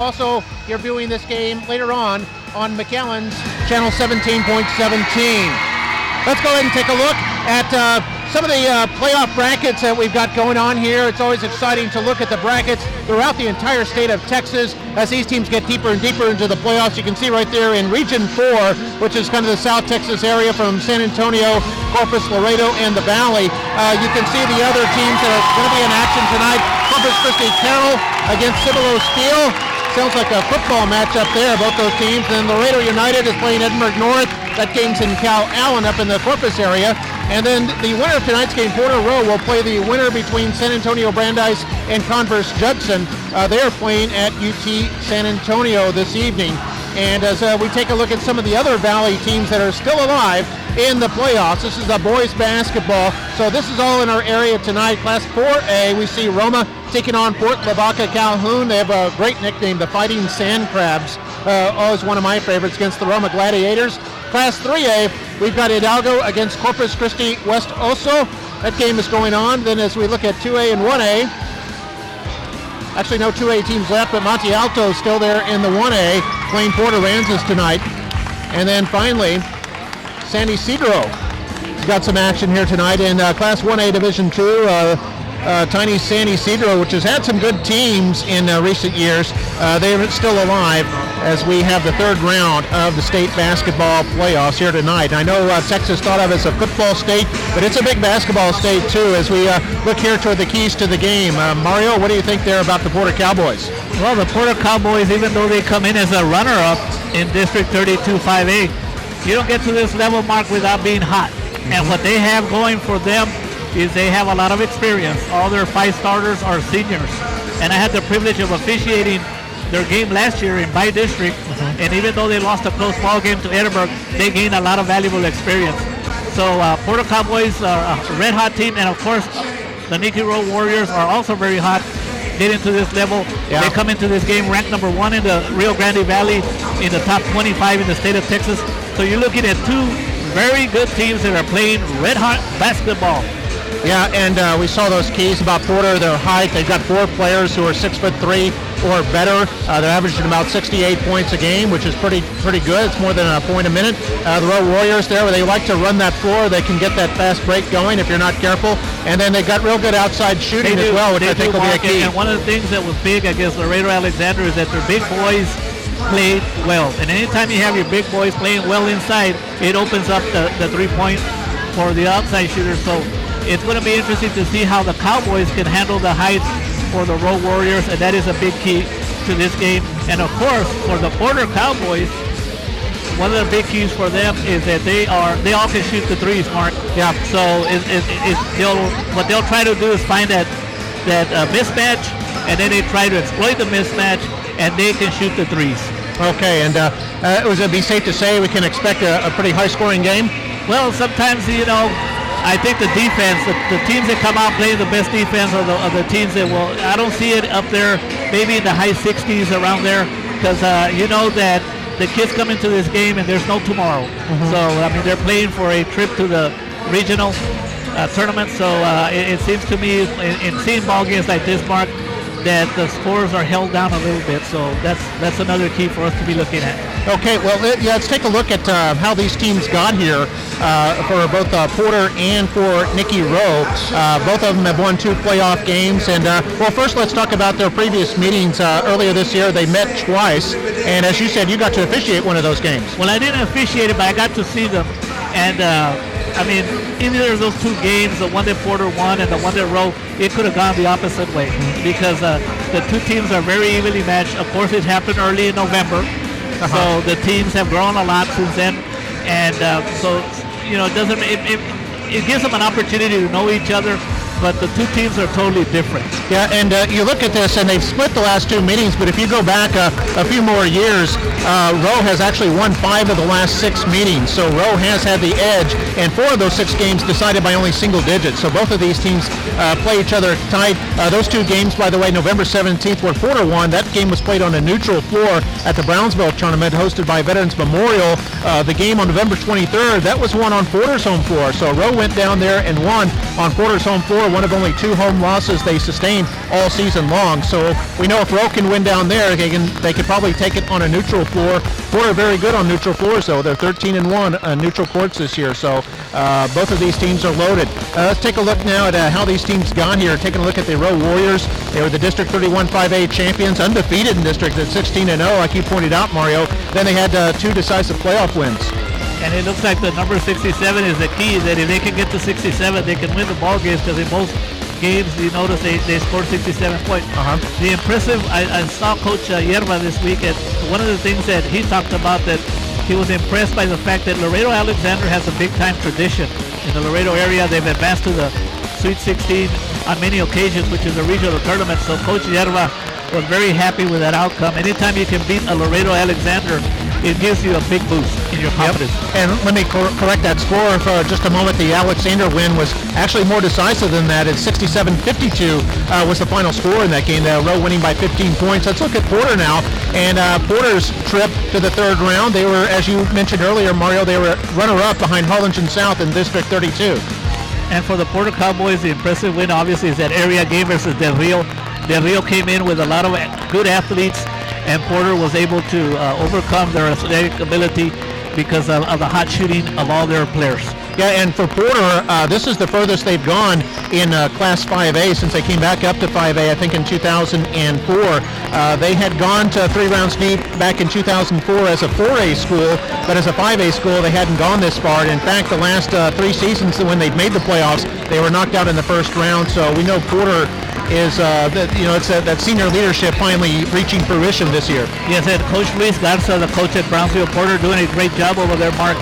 Also, you're viewing this game later on McAllen's channel 17.17. Let's go ahead and take a look at some of the playoff brackets that we've got going on here. It's always exciting to look at the brackets throughout the entire state of Texas as these teams get deeper and deeper into the playoffs. You can see right there in Region 4, which is kind of the South Texas area from San Antonio, Corpus, Laredo, and the Valley. You can see the other teams that are going to be in action tonight. Corpus Christi Carroll against Cibolo Steel. Sounds like a football matchup there, both those teams. And Laredo United is playing Edinburgh North. That game's in Cal Allen up in the Corpus area. And then the winner of tonight's game, Porter Rowe, will play the winner between San Antonio Brandeis and Converse Judson. They're playing at UT San Antonio this evening. And as we take a look at some of the other Valley teams that are still alive in the playoffs, this is the boys basketball. So this is all in our area tonight. Class 4A, we see Roma taking on Fort Lavaca Calhoun. They have a great nickname, the Fighting Sand Crabs. Always one of my favorites against the Roma Gladiators. Class 3A, we've got Hidalgo against Corpus Christi West Oso. That game is going on. Then as we look at 2A and 1A, actually no 2A teams left, but Monte Alto is still there in the 1A playing Port Aransas tonight. And then finally, San Isidro got some action here tonight in Class 1A Division 2. Tiny San Isidro, which has had some good teams in recent years. They are still alive as we have the third round of the state basketball playoffs here tonight. I know Texas thought of as a football state, but it's a big basketball state too as we look here toward the keys to the game. Mario, what do you think there about the Porter Cowboys? Well, the Porter Cowboys, even though they come in as a runner-up in District 32 5A, you don't get to this level, Mark, without being hot. And what they have going for them is they have a lot of experience. All their 5 starters are seniors. And I had the privilege of officiating their game last year in by district, and even though they lost a close ball game to Edinburgh, they gained a lot of valuable experience. So Porter Cowboys are a red hot team, and of course the McAllen Rowe Warriors are also very hot getting to this level. Yeah. They come into this game ranked number 1 in the Rio Grande Valley, in the top 25 in the state of Texas. So you're looking at 2 very good teams that are playing red hot basketball. Yeah, and we saw those keys about Porter, their height. They've got 4 players who are 6'3" or better. They're averaging about 68 points a game, which is pretty good. It's more than a point a minute. The Rowe Warriors there, where they like to run that floor. They can get that fast break going if you're not careful. And then they got real good outside shooting as well, which I think will be a key. And one of the things that was big against Laredo Alexander is that their big boys played well. And anytime you have your big boys playing well inside, it opens up the 3-point for the outside shooters. So it's going to be interesting to see how the Cowboys can handle the heights for the Rowe Warriors, and that is a big key to this game. And of course, for the Porter Cowboys, one of the big keys for them is that they all can shoot the threes, Mark. Yeah. So what they'll try to do is find that mismatch, and then they try to exploit the mismatch, and they can shoot the threes. Okay, and would it be safe to say we can expect a pretty high-scoring game? Well, sometimes, I think the defense, the teams that come out playing the best defense are the teams that will, I don't see it up there, maybe in the high 60s around there, because you know that the kids come into this game and there's no tomorrow. So, I mean, they're playing for a trip to the regional tournament. So it seems to me in seeing ball games like this, Mark, that the scores are held down a little bit. So that's another key for us to be looking at. Okay, well, let's take a look at how these teams got here for both Porter and for Nicky Rowe. Both of them have won 2 playoff games. And, well, first let's talk about their previous meetings. Earlier this year, they met twice. And as you said, you got to officiate one of those games. Well, I didn't officiate it, but I got to see them. And, I mean, either of those 2 games, the one that Porter won and the one that Rowe, it could have gone the opposite way because the 2 teams are very evenly matched. Of course, it happened early in November. So the teams have grown a lot since then, and so it gives them an opportunity to know each other. But the 2 teams are totally different. Yeah, and you look at this, and they've split the last 2 meetings, but if you go back a few more years, Rowe has actually won 5 of the last 6 meetings. So Rowe has had the edge, and 4 of those 6 games decided by only single digits. So both of these teams play each other tight. Those 2 games, by the way, November 17th, where Porter won, that game was played on a neutral floor at the Brownsville tournament hosted by Veterans Memorial. The game on November 23rd, that was won on Porter's home floor. So Rowe went down there and won on Porter's home floor one of only 2 home losses they sustained all season long. So we know if Rowe can win down there, they could probably take it on a neutral floor. Porter very good on neutral floors, though. They're 13-1 on neutral courts this year. So both of these teams are loaded. Let's take a look now at how these teams got here. Taking a look at the Rowe Warriors. They were the District 31 5A champions, undefeated in district at 16-0, like you pointed out, Mario. Then they had 2 decisive playoff wins. And it looks like the number 67 is the key, that if they can get to 67, they can win the ball games, because in most games, you notice they scored 67 points. The impressive, I saw Coach Yerba this week, and one of the things that he talked about, that he was impressed by the fact that Laredo Alexander has a big-time tradition. In the Laredo area, they've advanced to the Sweet 16 on many occasions, which is a regional tournament. So Coach Yerba was very happy with that outcome. Anytime you can beat a Laredo Alexander, it gives you a big boost in your confidence. Yep. And let me correct that score for just a moment. The Alexander win was actually more decisive than that. It's 67-52 was the final score in that game. Rowe winning by 15 points. Let's look at Porter now. And Porter's trip to the 3rd round, they were, as you mentioned earlier, Mario, they were runner-up behind Harlingen South in District 32. And for the Porter Cowboys, the impressive win obviously is that area game versus Del Rio. Del Rio came in with a lot of good athletes, and Porter was able to overcome their athletic ability because of the hot shooting of all their players. Yeah, and for Porter, this is the furthest they've gone in Class 5A since they came back up to 5A, I think in 2004. They had gone to 3 rounds deep back in 2004 as a 4A school, but as a 5A school, they hadn't gone this far. And in fact, the last 3 seasons when they've made the playoffs, they were knocked out in the first round. So we know Porter is, it's that senior leadership finally reaching fruition this year. Yes, and Coach Luis Garza, the coach at Brownsville Porter, doing a great job over there, Mark.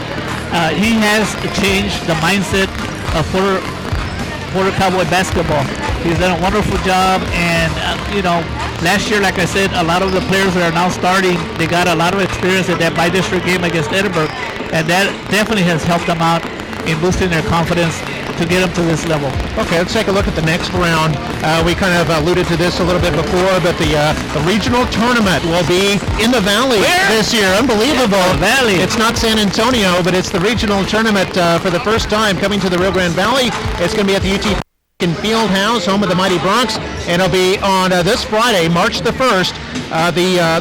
He has changed the mindset of Porter Cowboy basketball. He's done a wonderful job, and last year, like I said, a lot of the players that are now starting, they got a lot of experience at that bi-district game against Edinburgh, and that definitely has helped them out in boosting their confidence to get them to this level. Okay, let's take a look at the next round. We kind of alluded to this a little bit before, but the regional tournament will be in the Valley this year. Unbelievable. The Valley. It's not San Antonio, but it's the regional tournament for the first time coming to the Rio Grande Valley. It's going to be at the UT Field House, home of the Mighty Bronx, and it'll be on this Friday, March the 1st.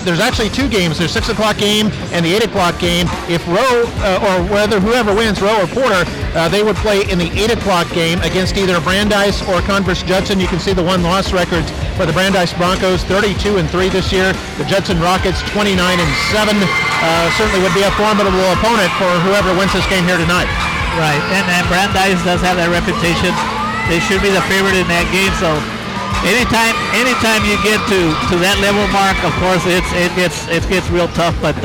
There's actually 2 games. There's 6 o'clock game and the 8 o'clock game. If Rowe, or whoever wins, Rowe or Porter, they would play in the 8 o'clock game against either Brandeis or Converse Judson. You can see the win-loss records for the Brandeis Broncos, 32-3 this year. The Judson Rockets, 29-7. Certainly would be a formidable opponent for whoever wins this game here tonight. Right, and Brandeis does have that reputation. They should be the favorite in that game. So anytime you get to that level, Mark, of course it gets real tough. But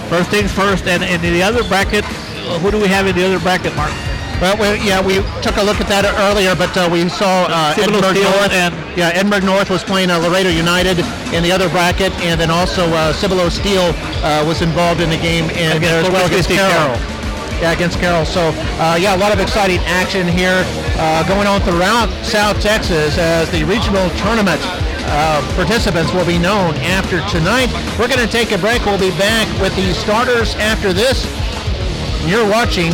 first things first. And in the other bracket, who do we have in the other bracket, Mark? Well, we took a look at that earlier, but we saw Edinburgh North. Edinburgh North was playing Laredo United in the other bracket, and then also Cibolo Steel was involved in the game against Carroll. Yeah, against Carroll. So, a lot of exciting action here going on throughout South Texas as the regional tournament participants will be known after tonight. We're going to take a break. We'll be back with the starters after this. You're watching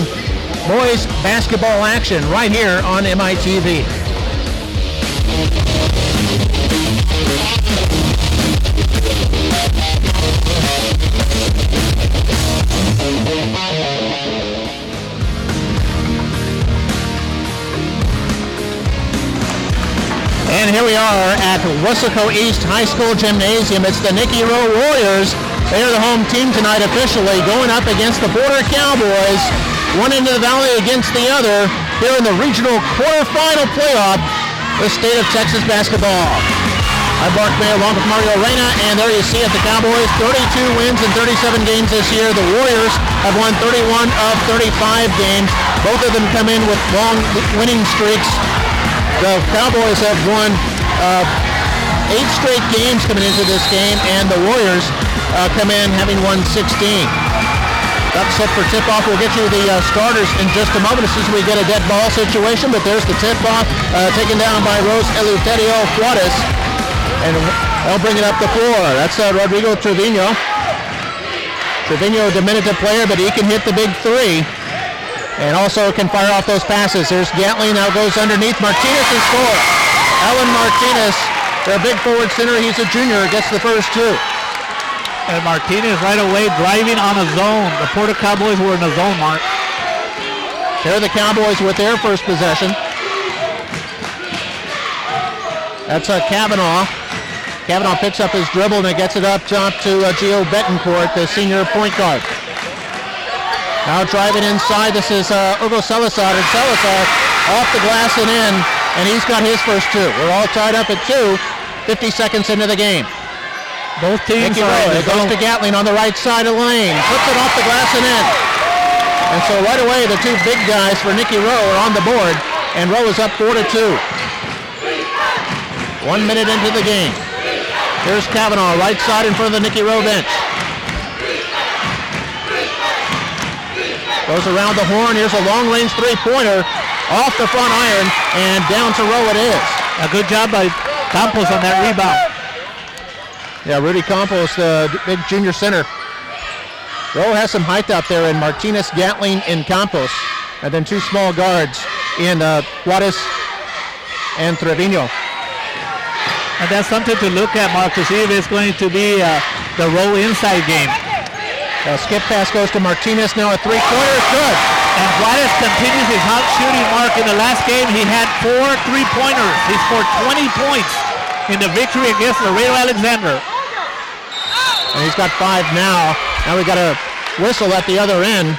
boys basketball action right here on MITV. And here we are at Weslaco East High School Gymnasium. It's the McAllen Rowe Warriors. They are the home team tonight officially, going up against the Porter Cowboys. One end of the valley against the other here in the regional quarterfinal playoff with State of Texas basketball. I'm Mark May along with Mario Reyna, and there you see it, the Cowboys, 32 wins in 37 games this year. The Warriors have won 31 of 35 games. Both of them come in with long winning streaks. The Cowboys have won 8 straight games coming into this game, and the Warriors come in having won 16. That's set for tip-off. We'll get you the starters in just a moment as soon as we get a dead ball situation, but there's the tip-off taken down by Rose Eleuterio Juarez, and they'll bring it up the floor. That's Rodrigo Trevino. Trevino, a diminutive player, but he can hit the big three. And also can fire off those passes. There's Gatling, now goes underneath. Martinez and scores. Alan Martinez, their big forward center, he's a junior, gets the first two. And Martinez right away driving on a zone. The Porter Cowboys were in a zone, Mark. Here are the Cowboys with their first possession. That's Kavanaugh. Kavanaugh picks up his dribble and it gets it up top to Gio Betancourt, the senior point guard. Now driving inside, this is Hugo Salazar, and Salazar off the glass and in, and he's got his first two. We're all tied up at 2, 50 seconds into the game. Both teams it goes to Gatling on the right side of the lane, puts it off the glass and in. And so right away, the two big guys for Nicky Rowe are on the board, and Rowe is up 4-2. 1 minute into the game. Here's Kavanaugh, right side in front of the Nicky Rowe bench. Goes around the horn. Here's a long-range three-pointer off the front iron, and down to Rowe it is. A good job by Campos on that rebound. Yeah, Rudy Campos, the big junior center. Rowe has some height out there in Martinez, Gatling, and Campos, and then two small guards in Juarez and Trevino. And that's something to look at, Mark, to see if it's going to be the Rowe inside game. Skip pass goes to Martinez, now a three-pointer is good. And Juarez continues his hot shooting, Mark. In the last game, he had 4 3-pointers. He scored 20 points in the victory against Laredo Alexander. And he's got 5 now. Now we got a whistle at the other end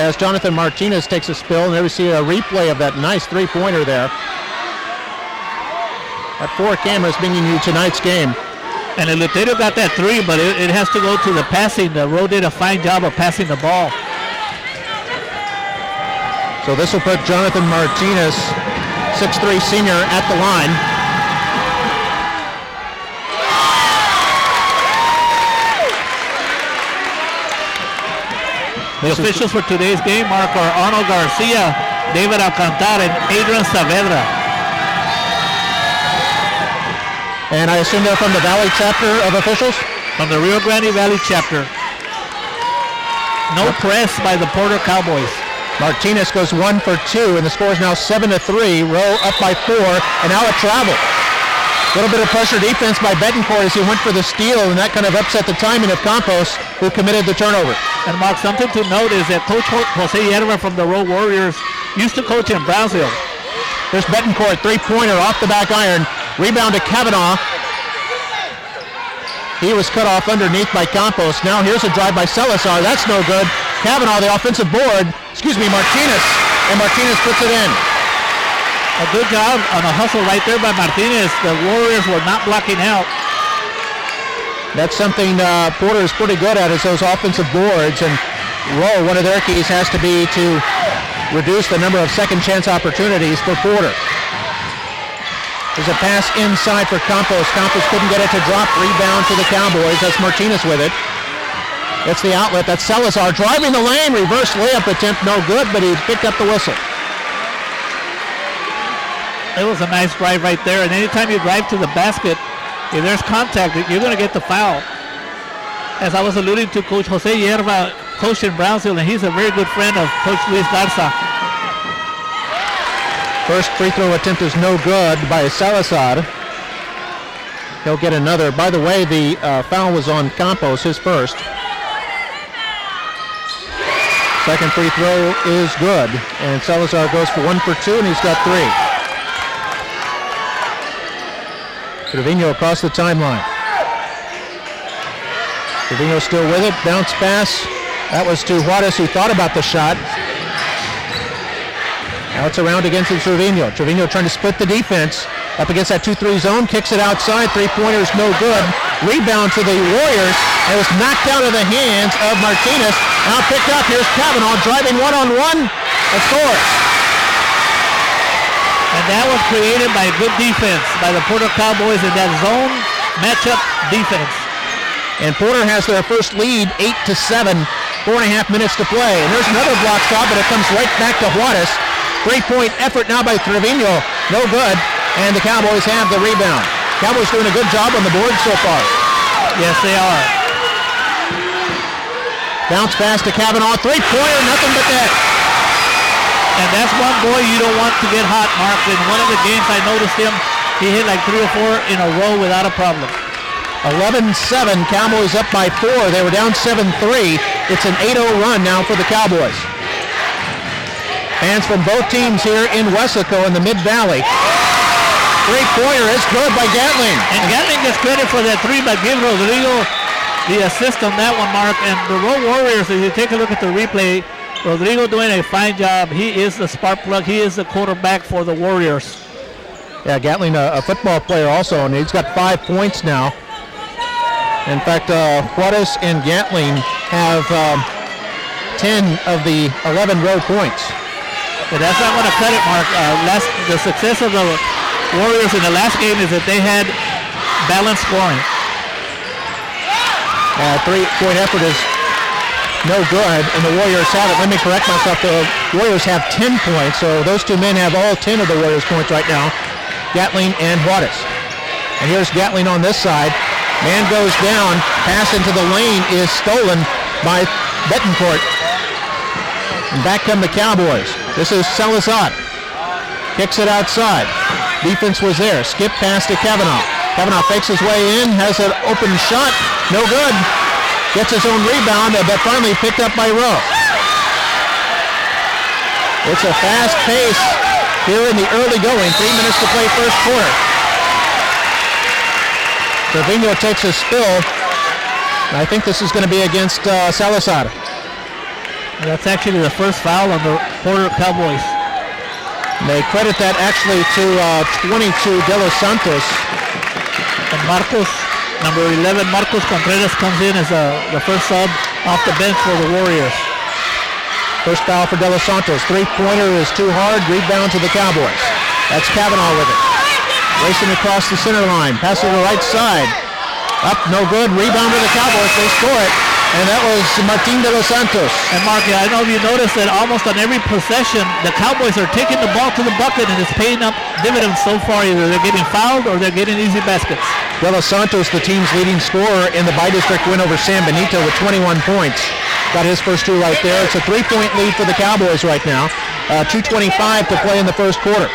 as Jonathan Martinez takes a spill, and there we see a replay of that nice three-pointer there. Got 4 cameras bringing you tonight's game. And Eleuterio got that 3, but it has to go to the passing. The Rowe did a fine job of passing the ball. So this will put Jonathan Martinez, 6'3" senior, at the line. The officials for today's game, Mark, are Arnold Garcia, David Alcantara, and Adrian Saavedra. And I assume they're from the Valley chapter of officials? From the Rio Grande Valley chapter. No press by the Porter Cowboys. Martinez goes 1 for 2, and the score is now 7-3. Rowe up by 4, and now a travel. A little bit of pressure defense by Betancourt as he went for the steal, and that kind of upset the timing of Campos, who committed the turnover. And Mark, something to note is that Coach Jose Yerba from the Rowe Warriors used to coach in Brownsville. There's Betancourt, three-pointer off the back iron. Rebound to Kavanaugh. He was cut off underneath by Campos. Now here's a drive by Salazar. That's no good. Kavanaugh, the offensive board. Martinez. And Martinez puts it in. A good job on a hustle right there by Martinez. The Warriors were not blocking out. That's something Porter is pretty good at, is those offensive boards. And Rowe, one of their keys has to be to reduce the number of second chance opportunities for Porter. There's a pass inside for Campos. Campos couldn't get it to drop. Rebound to the Cowboys. That's Martinez with it. It's the outlet. That's Salazar driving the lane. Reverse layup attempt, no good, but he picked up the whistle. It was a nice drive right there. And anytime you drive to the basket, if there's contact, you're going to get the foul. As I was alluding to, Coach Jose Yerba, coach in Brownsville, and he's a very good friend of Coach Luis Garza. First free throw attempt is no good by Salazar. He'll get another. By the way, the foul was on Campos, his first. Second free throw is good. And Salazar goes for 1 for 2, and he's got 3. Trevino across the timeline. Trevino still with it. Bounce pass. That was to Juarez, who thought about the shot. Now it's around against Trevino. Trevino trying to split the defense. Up against that 2-3 zone. Kicks it outside. Three-pointer is no good. Rebound to the Warriors. It was knocked out of the hands of Martinez. Now picked up. Here's Kavanaugh driving one-on-one and scores. And that was created by good defense by the Porter Cowboys in that zone matchup defense. And Porter has their first lead, 8-7, 4.5 minutes to play. And there's another block shot, but it comes right back to Juarez. 3-point effort now by Trevino, no good. And the Cowboys have the rebound. Cowboys doing a good job on the board so far. Yes, they are. Bounce pass to Kavanaugh, three-pointer, nothing but that. And that's one boy you don't want to get hot, Mark. In one of the games I noticed him, he hit like 3 or 4 in a row without a problem. 11-7, Cowboys up by 4. They were down 7-3. It's an 8-0 run now for the Cowboys. Fans from both teams here in Weslaco in the Mid-Valley. Three-pointer is good by Gatling. And Gatling gets credit for that 3, but give Rodrigo the assist on that one, Mark. And the Rowe Warriors, if you take a look at the replay, Rodrigo doing a fine job. He is the spark plug. He is the quarterback for the Warriors. Yeah, Gatling, a football player also, and he's got 5 points now. In fact, Juarez and Gatling have 10 of the 11 row points. But that's not going to cut it, Mark. The success of the Warriors in the last game is that they had balanced scoring. 3-point effort is no good, and the Warriors have it. Let me correct myself. The Warriors have 10 points, so those two men have all 10 of the Warriors' points right now, Gatling and Juarez. And here's Gatling on this side. Man goes down. Pass into the lane is stolen by Betancourt. And back come the Cowboys. This is Salazar. Kicks it outside. Defense was there. Skip pass to Kavanaugh. Kavanaugh fakes his way in. Has an open shot. No good. Gets his own rebound, but finally picked up by Rowe. It's a fast pace here in the early going. 3 minutes to play first quarter. Trevino takes a spill. I think this is going to be against Salazar. That's actually the first foul on the Porter Cowboys. They credit that actually to 22 De Los Santos. And Marcos, number 11, Marcos Contreras comes in as the first sub off the bench for the Warriors. First foul for De Los Santos. Three-pointer is too hard. Rebound to the Cowboys. That's Kavanaugh with it. Racing across the center line. Pass to the right side. Up, no good. Rebound to the Cowboys. They score it. And that was Martin De Los Santos. And Mark, I know you noticed that almost on every possession, the Cowboys are taking the ball to the bucket, and it's paying up dividends so far. Either they're getting fouled or they're getting easy baskets. De Los Santos, the team's leading scorer in the bi-district win over San Benito with 21 points. Got his first 2 right there. It's a 3-point lead for the Cowboys right now. 2:25 to play in the first quarter.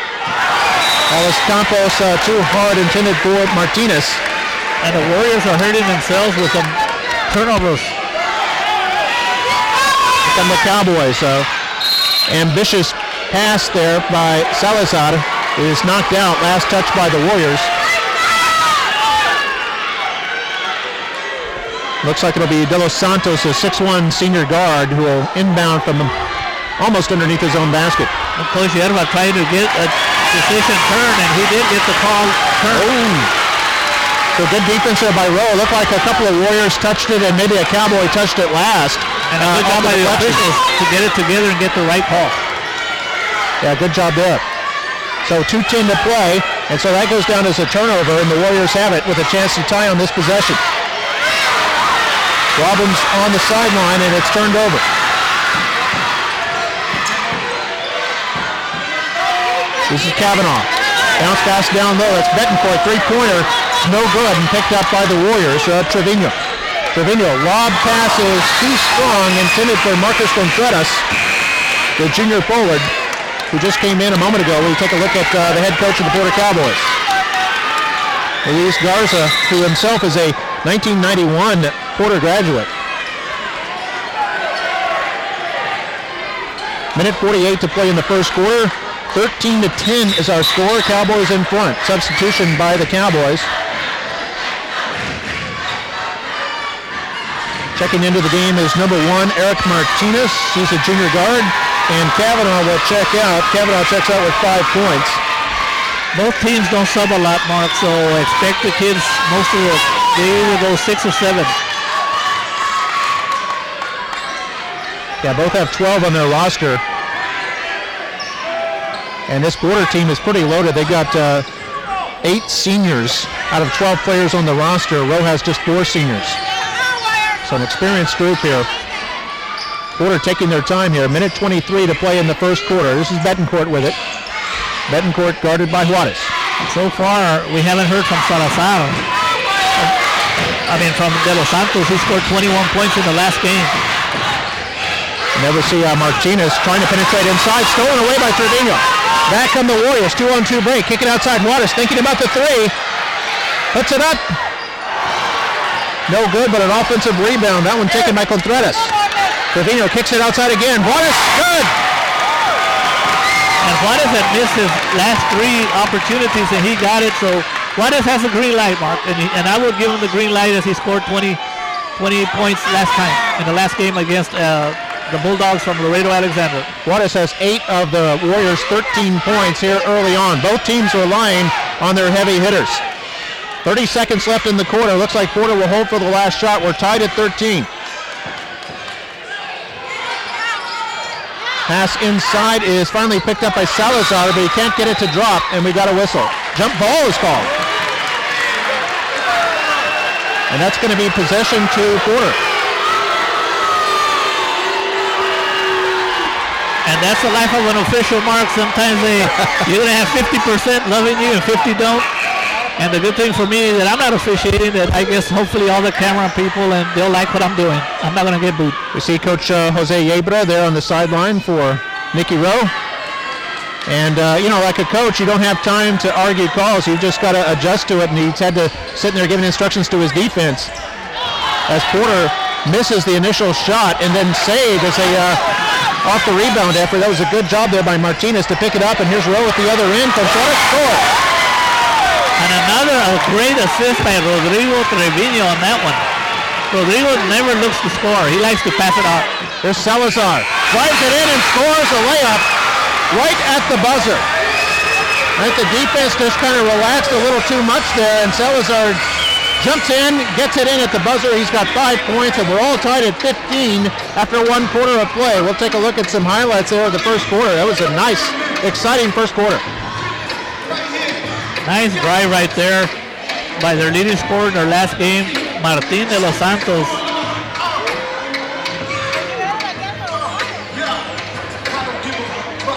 Alice Campos too hard intended for Martinez. And the Warriors are hurting themselves with some turnovers. From the Cowboys. Ambitious pass there by Salazar is knocked out. Last touch by the Warriors. Looks like it'll be De Los Santos, a 6'1" senior guard, who will inbound from almost underneath his own basket. Of course, Yerba trying to get a decision turn, and he did get the call turn. Oh. So good defense there by Rowe. Looked like a couple of Warriors touched it, and maybe a Cowboy touched it last. And a good job by the officials to get it together and get the right call. Yeah, good job there. So 2:10 to play, and so that goes down as a turnover, and the Warriors have it with a chance to tie on this possession. Robbins on the sideline, and it's turned over. This is Kavanaugh. Bounce pass down low. It's Betancourt. Three-pointer. It's no good and picked up by the Warriors. Trevino. Lob pass is too strong, intended for Marcos Contreras, the junior forward, who just came in a moment ago. We'll take a look at the head coach of the Porter Cowboys. Luis Garza, who himself is a 1991 Porter graduate. Minute 48 to play in the first quarter. 13-10 is our score. Cowboys in front. Substitution by the Cowboys. Checking into the game is number 1, Eric Martinez. He's a junior guard. And Kavanaugh will check out. Kavanaugh checks out with 5 points. Both teams don't sub a lot, Mark, so expect the kids, most of the, they either go 6 or 7. Yeah, both have 12 on their roster. And this Porter team is pretty loaded. They got 8 seniors out of 12 players on the roster. Rowe has just 4 seniors. So an experienced group here. Porter taking their time here. Minute 23 to play in the first quarter. This is Betancourt with it. Betancourt guarded by Juarez. So far, we haven't heard from Salazar. From De Los Santos, who scored 21 points in the last game. Never see Martinez trying to penetrate inside. Stolen away by Trevino. Back come the Warriors. 2-on-2 break. Kick it outside. Juarez thinking about the three. Puts it up. No good, but an offensive rebound. That one taken by Contreras. Trevino kicks it outside again. Juarez, good. And Juarez had missed his last 3 opportunities, and he got it. So Juarez has a green light, Mark, and I will give him the green light as he scored 20 points last time in the last game against the Bulldogs from Laredo Alexander. Juarez has 8 of the Warriors' 13 points here early on. Both teams relying on their heavy hitters. 30 seconds left in the quarter. Looks like Porter will hold for the last shot. We're tied at 13. Pass inside is finally picked up by Salazar, but he can't get it to drop, and we got a whistle. Jump ball is called. And that's going to be possession to Porter. And that's the life of an official, Mark. Sometimes you're going to have 50% loving you and 50 don't. And the good thing for me is that I'm not officiating, that I guess hopefully all the camera people and they'll like what I'm doing. I'm not going to get booed. We see Coach Jose Yebra there on the sideline for Nicky Rowe. And, like a coach, you don't have time to argue calls. You've just got to adjust to it, and he's had to sit there giving instructions to his defense. As Porter misses the initial shot and then saved as a off the rebound effort. That was a good job there by Martinez to pick it up, and here's Rowe at the other end. Contreras scores. And another great assist by Rodrigo Trevino on that one. Rodrigo never looks to score. He likes to pass it out. There's Salazar. Drives it in and scores a layup right at the buzzer. Right, the defense just kind of relaxed a little too much there, and Salazar jumps in, gets it in at the buzzer. He's got 5 points, and we're all tied at 15 after 1 quarter of play. We'll take a look at some highlights there of the first quarter. That was a nice, exciting first quarter. Nice drive right there by their leading scorer in their last game, Martin de los Santos.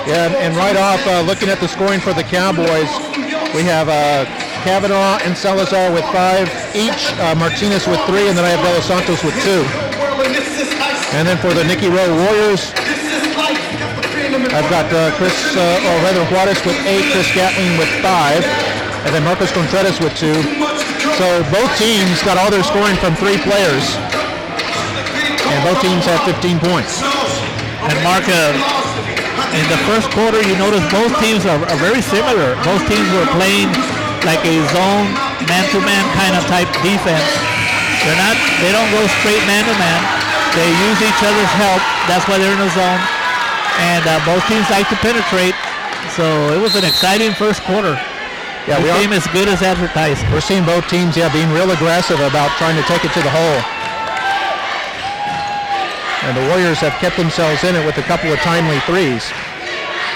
Yeah, and right off, looking at the scoring for the Cowboys, we have Kavanaugh and Salazar with 5 each, Martinez with 3, and then I have De Los Santos with 2. And then for the Nicky Rowe Warriors, I've got Juarez with 8, Chris Gatling with 5, and then Marcos Contreras with 2. So both teams got all their scoring from 3 players, and both teams have 15 points. And Mark, in the first quarter, you notice both teams are very similar. Both teams were playing like a zone, man-to-man kind of type defense. They don't go straight man-to-man. They use each other's help. That's why they're in a zone. And both teams like to penetrate. So it was an exciting first quarter. Yeah, the game as good as advertised. We're seeing both teams, being real aggressive about trying to take it to the hole. And the Warriors have kept themselves in it with a couple of timely threes.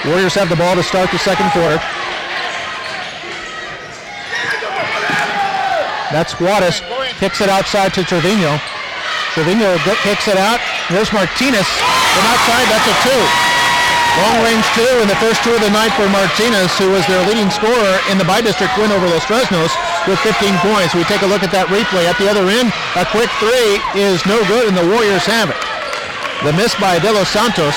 Warriors have the ball to start the second quarter. That's Juarez. Kicks it outside to Trevino. Trevino kicks it out. There's Martinez. From outside, that's a 2. Long range 2 in the first 2 of the night for Martinez, who was their leading scorer in the bi-district win over Los Fresnos with 15 points. We take a look at that replay. At the other end, a quick 3 is no good, and the Warriors have it. The miss by De Los Santos,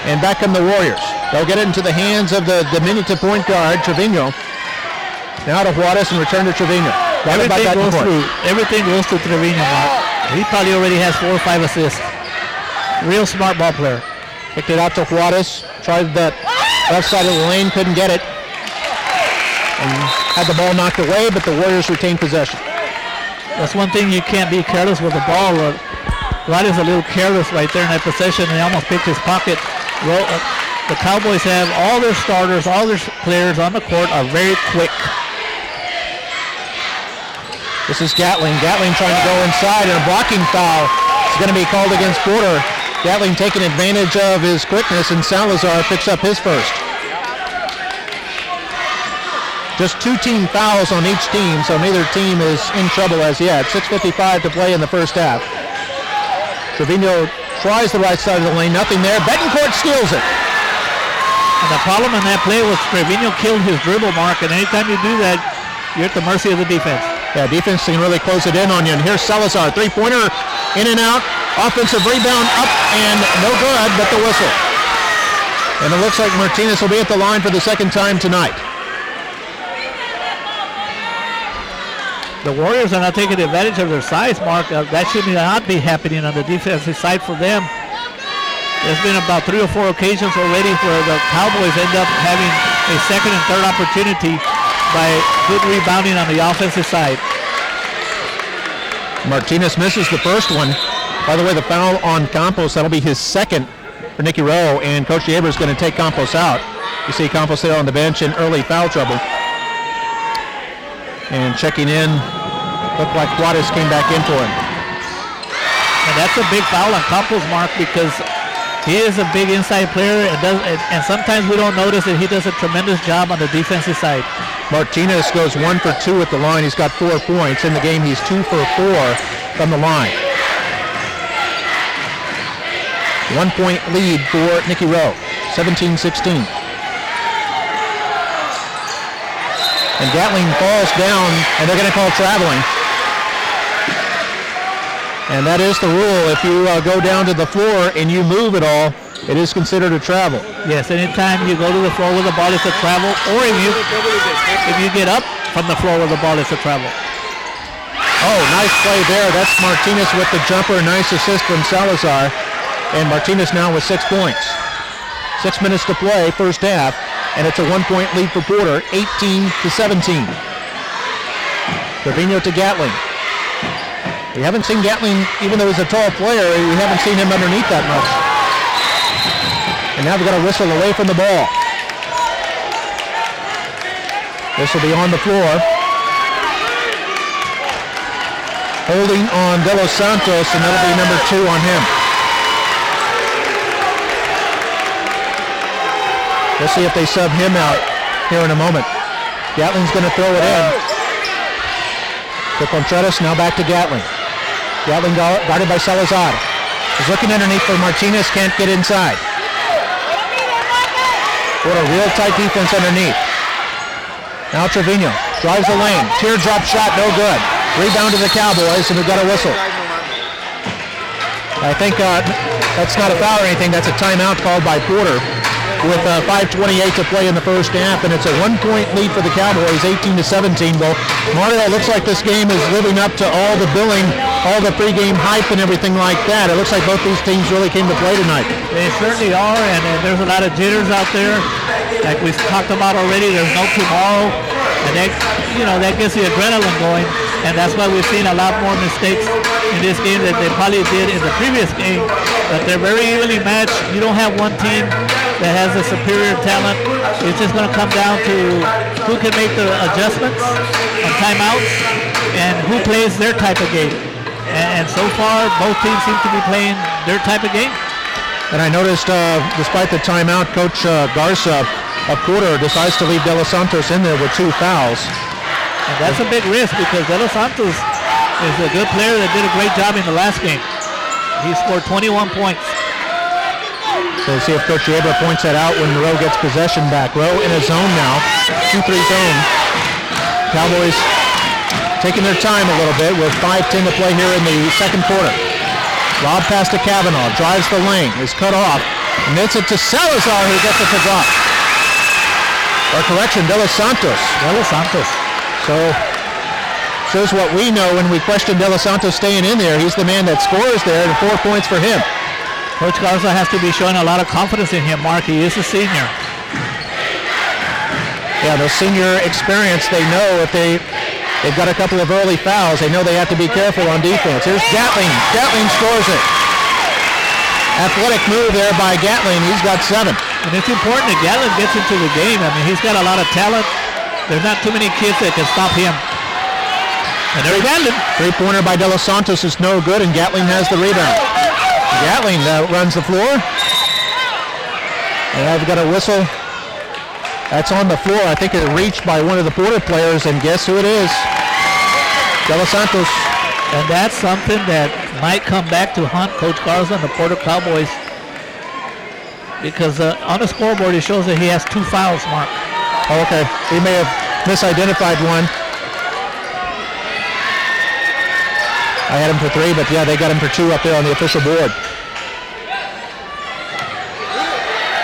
and back come the Warriors. They'll get it into the hands of the diminutive point guard, Trevino. Now to Juarez and return to Trevino. Everything goes to Trevino, Mark. He probably already has 4 or 5 assists. Real smart ball player. Kicked it out to Juarez. Tried that left side of the lane, couldn't get it. And had the ball knocked away, but the Warriors retained possession. That's one thing, you can't be careless with the ball. Juarez a little careless right there in that possession, and he almost picked his pocket. The Cowboys have all their starters, all their players on the court are very quick. This is Gatling. Gatling trying to go inside, and a blocking foul is going to be called against Porter. Gatling taking advantage of his quickness, and Salazar picks up his first. Just 2 team fouls on each team, so neither team is in trouble as yet. 6:55 to play in the first half. Trevino tries the right side of the lane, nothing there. Betancourt steals it. And the problem in that play was Trevino killed his dribble, Mark, and anytime you do that, you're at the mercy of the defense. Yeah, defense can really close it in on you. And here's Salazar, 3-pointer, in and out. Offensive rebound up and no good, but the whistle. And it looks like Martinez will be at the line for the second time tonight. The Warriors are not taking advantage of their size, Mark. That should not be happening on the defensive side for them. There's been about 3 or 4 occasions already where the Cowboys end up having a second and third opportunity by good rebounding on the offensive side. Martinez misses the first one. By the way, the foul on Campos, that'll be his second for Nicky Rowe, and Coach Yeager is going to take Campos out. You see Campos there on the bench in early foul trouble. And checking in, looked like Juarez came back in for him. And that's a big foul on Campos, Mark, because he is a big inside player, and sometimes we don't notice that he does a tremendous job on the defensive side. Martinez goes 1 for 2 at the line. He's got 4 points. In the game, he's 2 for 4 from the line. 1 point lead for Nicky Rowe, 17-16. And Gatling falls down, and they're going to call traveling. And that is the rule. If you go down to the floor and you move at all, it is considered a travel. Yes, anytime you go to the floor with the ball, it's a travel. Or if you get up from the floor with the ball, it's a travel. Oh, nice play there. That's Martinez with the jumper. Nice assist from Salazar. And Martinez now with 6 points. 6 minutes to play, first half. And it's a 1 point lead for Porter, 18-17. Trevino to Gatling. We haven't seen Gatling, even though he's a tall player, we haven't seen him underneath that much. And now we've got a whistle away from the ball. This will be on the floor. Holding on De Los Santos, and that'll be number 2 on him. We'll see if they sub him out here in a moment. Gatling's going to throw it in. To Contreras, now back to Gatling. Gatling guarded by Salazar. He's looking underneath for Martinez, can't get inside. What a real tight defense underneath. Now Trevino drives the lane. Teardrop shot, no good. Rebound to the Cowboys, and we've got a whistle. I think that's not a foul or anything. That's a timeout called by Porter with 5:28 to play in the first half, and it's a 1 point lead for the Cowboys, 18-17. Well, Mario, it looks like this game is living up to all the billing, all the pregame hype and everything like that. It looks like both these teams really came to play tonight. They certainly are, and there's a lot of jitters out there. Like we've talked about already, there's no tomorrow, and that gets the adrenaline going, and that's why we've seen a lot more mistakes in this game that they probably did in the previous game. But they're very evenly matched. You don't have one team that has a superior talent. It's just going to come down to who can make the adjustments on timeouts and who plays their type of game. And so far, both teams seem to be playing their type of game. And I noticed, despite the timeout, Coach Garza of Porter decides to leave De Los Santos in there with 2 fouls. And that's a big risk because De Los Santos is a good player that did a great job in the last game. He scored 21 points. So we'll see if Coach Yeager points that out when Rowe gets possession back. Rowe in a zone now, 2-3 zone. Cowboys taking their time a little bit with 5:10 to play here in the second quarter. Lob pass to Kavanaugh, drives the lane, is cut off, and it's it to Salazar who gets it to drop. Or correction, De Los Santos. De Los Santos. So shows what we know when we question De Los Santos staying in there. He's the man that scores there, and 4 points for him. Coach Garza has to be showing a lot of confidence in him, Mark. He is a senior. Yeah, the senior experience, they know if they've got a couple of early fouls, they know they have to be careful on defense. Here's Gatling. Gatling scores it. Athletic move there by Gatling. He's got 7. And it's important that Gatling gets into the game. I mean, he's got a lot of talent. There's not too many kids that can stop him. And there's Gatling. 3-pointer by De Los Santos is no good, and Gatling has the rebound. Gatling runs the floor. And I've got a whistle. That's on the floor. I think it reached by one of the Porter players, and guess who it is? De Los Santos. And that's something that might come back to haunt Coach Garza and the Porter Cowboys. Because on the scoreboard, it shows that he has 2 fouls, Mark. Oh, okay. He may have misidentified one. I had him for 3, but yeah, they got him for 2 up there on the official board.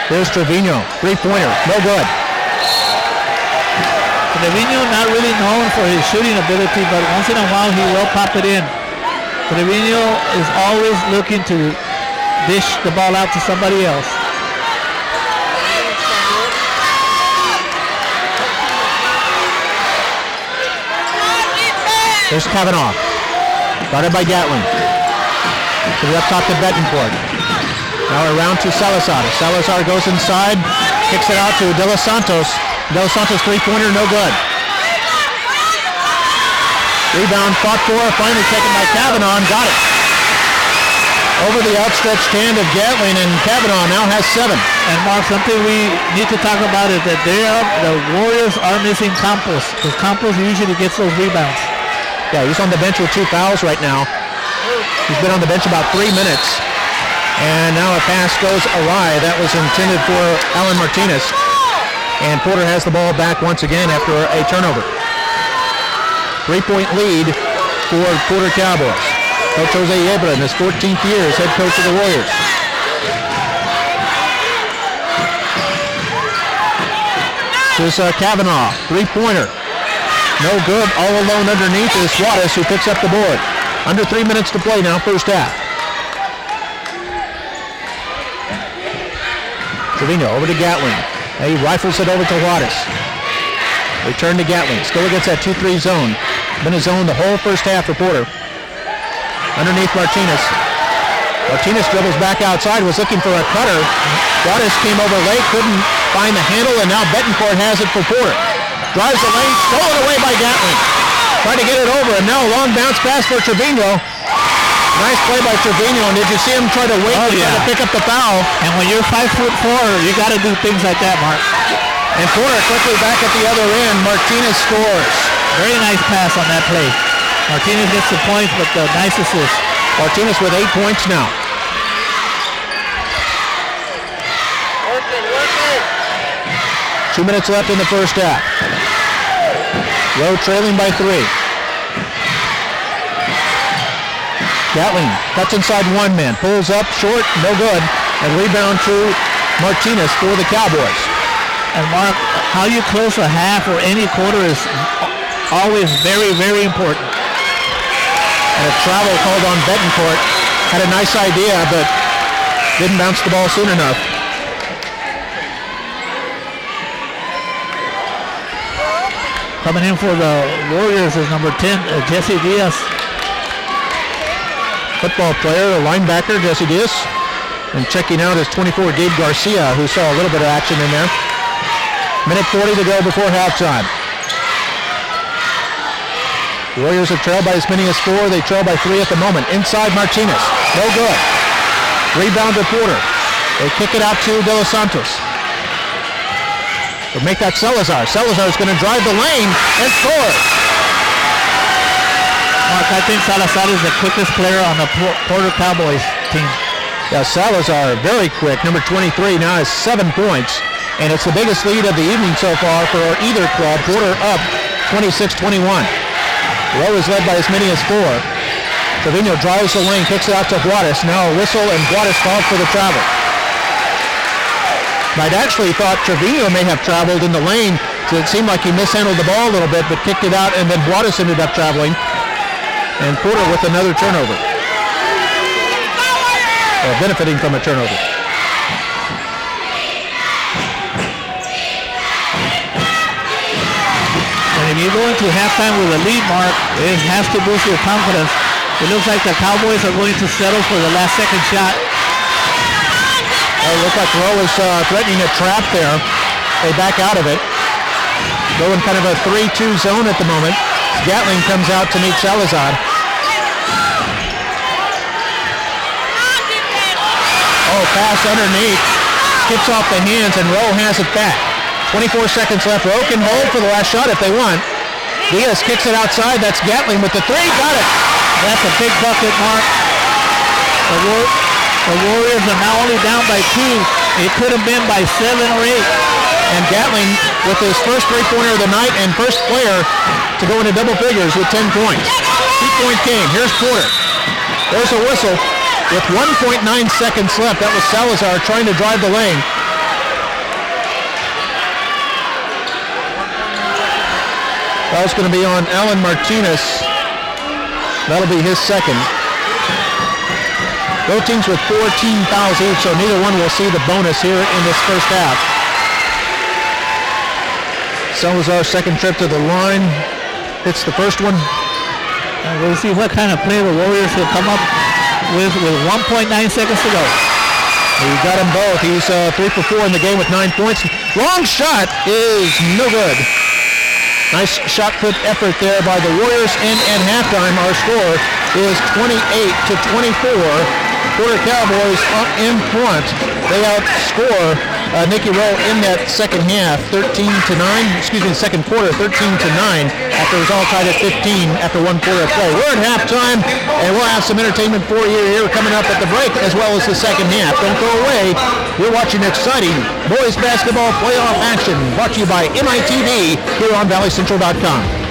Here's Trevino, 3-pointer, no good. Trevino not really known for his shooting ability, but once in a while he will pop it in. Trevino is always looking to dish the ball out to somebody else. There's Kavanaugh, guarded by Gatling. To the up top to Betancourt. Now around to Salazar. Salazar goes inside, kicks it out to De Los Santos. De Los Santos 3-pointer, no good. Rebound fought for, finally taken by Kavanaugh and got it. Over the outstretched hand of Gatling, and Kavanaugh now has 7. And Mark, something we need to talk about is that the Warriors are missing Campos, because Campos usually gets those rebounds. Yeah, he's on the bench with 2 fouls right now. He's been on the bench about 3 minutes. And now a pass goes awry. That was intended for Alan Martinez. And Porter has the ball back once again after a turnover. 3-point lead for Porter Cowboys. Coach Jose Yebra in his 14th year as head coach of the Warriors. This is Kavanaugh, 3-pointer. No good, all alone underneath is Suarez, who picks up the board. Under 3 minutes to play now, first half. Trevino over to Gatling. He rifles it over to Juarez. Return to Gatling, still against that 2-3 zone. Been a zone the whole first half for Porter. Underneath Martinez. Martinez dribbles back outside, was looking for a cutter. Juarez came over late, couldn't find the handle, and now Betancourt has it for Porter. Drives the lane, stolen away by Gatling. Trying to get it over, and now a long bounce pass for Trevino. Nice play by Trevino, and did you see him try to wait try to pick up the foul? And when you're 5'4", you got to do things like that, Mark. And Porter quickly back at the other end. Martinez scores. Very nice pass on that play. Martinez gets the points, but the nice assist. Martinez with 8 points now. 2 minutes left in the first half. Rowe trailing by 3. Gatling cuts inside 1 man, pulls up short, no good, and rebound to Martinez for the Cowboys. And Mark, how you close a half or any quarter is always very, very important. And a travel called on Betancourt. Had a nice idea, but didn't bounce the ball soon enough. Coming in for the Warriors is number 10, Jesse Diaz. Football player, a linebacker, Jesse Diaz. And checking out is 24, Gabe Garcia, who saw a little bit of action in there. Minute 40 to go before halftime. Warriors have trailed by as many as 4. They trail by 3 at the moment. Inside Martinez, no good. Rebound to Porter. They kick it out to De Los Santos. They'll make that Salazar. Salazar's going to drive the lane and score. Mark, I think Salazar is the quickest player on the Porter Cowboys team. Yeah, Salazar, very quick. Number 23 now has 7 points. And it's the biggest lead of the evening so far for either club. Porter up 26-21. Rowe is led by as many as 4. Trevino drives the lane, kicks it out to Juarez. Now a whistle, and Juarez called for the travel. I'd actually thought Trevino may have traveled in the lane, so it seemed like he mishandled the ball a little bit, but kicked it out, and then Juarez ended up traveling. And Porter with another turnover. Or benefiting from a turnover. And if you go into halftime with a lead, Mark, it has to boost your confidence. It looks like the Cowboys are going to settle for the last second shot. It looked like Rowe was threatening a trap there. They back out of it. Go in kind of a 3-2 zone at the moment. Gatling comes out to meet Salazar. Oh, pass underneath. Skips off the hands, and Rowe has it back. 24 seconds left. Rowe can hold for the last shot if they want. Diaz kicks it outside. That's Gatling with the 3. Got it. That's a big bucket, Mark. The Warriors are now only down by 2. It could have been by 7 or 8. And Gatling with his first 3-pointer of the night and first player to go into double figures with 10 points. 2-point game. Here's Porter. There's a whistle with 1.9 seconds left. That was Salazar trying to drive the lane. Foul's going to be on Alan Martinez. That'll be his second. Both teams with 4 team fouls each, so neither one will see the bonus here in this first half. Salazar's second trip to the line. Hits the first one. We'll see what kind of play the Warriors will come up with 1.9 seconds to go. He got them both. He's 3 for 4 in the game with 9 points. Long shot is no good. Nice shot put effort there by the Warriors, and at halftime our score is 28-24. Porter Cowboys up in front. They outscore Nicky Rowe in that second half, second quarter, 13-9, after it was all tied at 15 after 1 quarter of play. We're at halftime, and we'll have some entertainment for you here coming up at the break, as well as the second half. Don't go away. You're watching exciting boys basketball playoff action, brought to you by MITV here on ValleyCentral.com.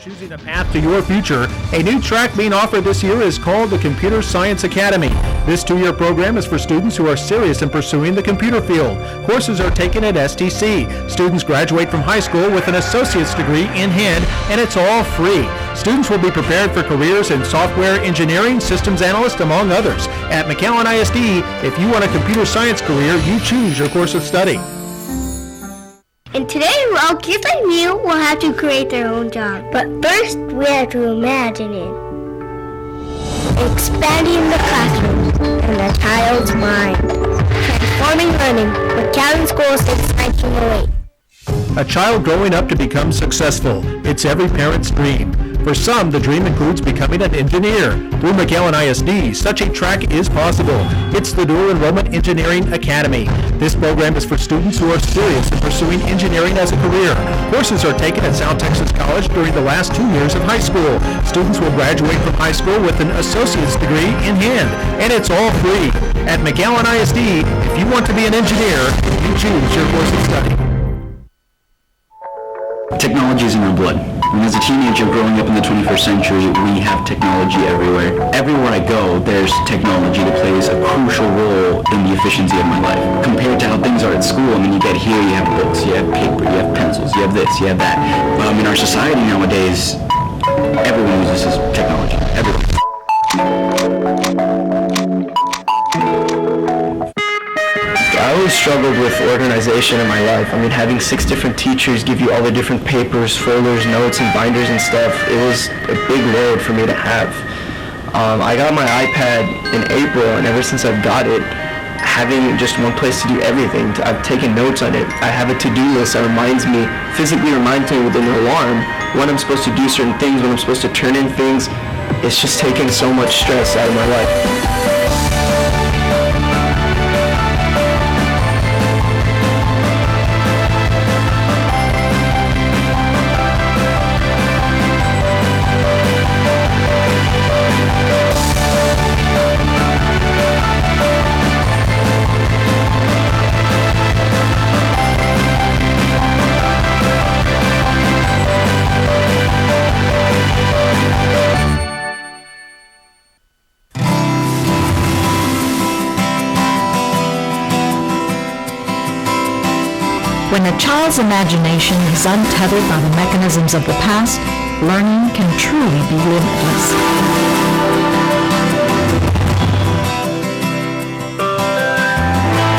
Choosing a path to your future, a new track being offered this year is called the Computer Science Academy. This 2-year program is for students who are serious in pursuing the computer field. Courses are taken at STC. Students graduate from high school with an associate's degree in hand, and it's all free. Students will be prepared for careers in software engineering, systems analyst, among others. At McAllen ISD, if you want a computer science career, you choose your course of study. And today, all kids like you will have to create their own job. But first, we have to imagine it. Expanding the classroom and the child's mind. Transforming learning. McAllen School since 1908. A child growing up to become successful. It's every parent's dream. For some, the dream includes becoming an engineer. Through McAllen ISD, such a track is possible. It's the Dual Enrollment Engineering Academy. This program is for students who are serious in pursuing engineering as a career. Courses are taken at South Texas College during the last 2 years of high school. Students will graduate from high school with an associate's degree in hand, and it's all free. At McAllen ISD, if you want to be an engineer, you choose your course of study. Technology is in our blood. And as a teenager growing up in the 21st century, we have technology everywhere. Everywhere I go, there's technology that plays a crucial role in the efficiency of my life. Compared to how things are at school, I mean, you get here, you have books, you have paper, you have pencils, you have this, you have that. In our society nowadays, everyone uses technology. Everyone. I always struggled with organization in my life. I mean, having 6 different teachers give you all the different papers, folders, notes, and binders and stuff, it was a big load for me to have. I got my iPad in April, and ever since I've got it, having just one place to do everything, I've taken notes on it. I have a to-do list that physically reminds me with an alarm when I'm supposed to do certain things, when I'm supposed to turn in things. It's just taken so much stress out of my life. When a child's imagination is untethered by the mechanisms of the past, learning can truly be limitless.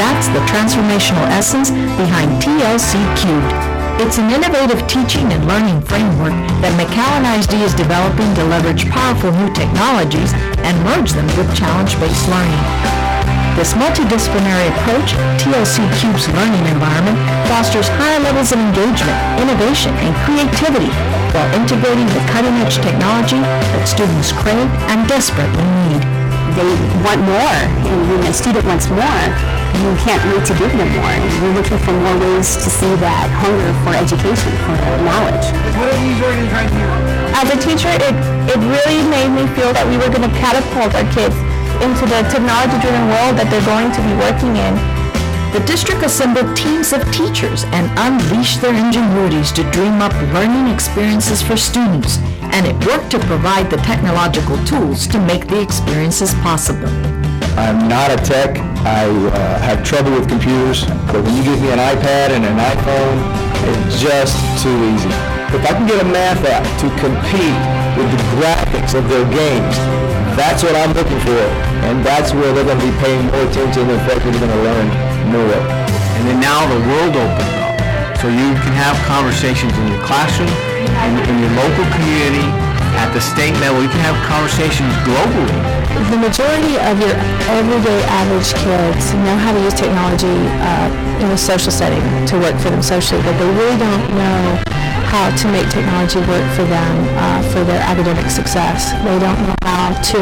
That's the transformational essence behind TLC Cubed. It's an innovative teaching and learning framework that McAllen ISD is developing to leverage powerful new technologies and merge them with challenge-based learning. This multidisciplinary approach, TLC Cube's learning environment, fosters higher levels of engagement, innovation, and creativity while integrating the cutting-edge technology that students crave and desperately need. They want more, and when a student wants more, you can't wait to give them more. We're looking for more ways to see that hunger for education, for knowledge. What are these organizing here? As a teacher, it really made me feel that we were going to catapult our kids into the technology-driven world that they're going to be working in. The district assembled teams of teachers and unleashed their ingenuities to dream up learning experiences for students, and it worked to provide the technological tools to make the experiences possible. I'm not a tech. I have trouble with computers, but when you give me an iPad and an iPhone, it's just too easy. If I can get a math app to compete with the graphics of their games, that's what I'm looking for, and that's where they're going to be paying more attention and effectively going to learn more. And then now the world opens up, so you can have conversations in your classroom, in your local community, at the state level. You can have conversations globally. The majority of your everyday average kids know how to use technology in a social setting to work for them socially, but they really don't know how to make technology work for them for their academic success. They don't know how to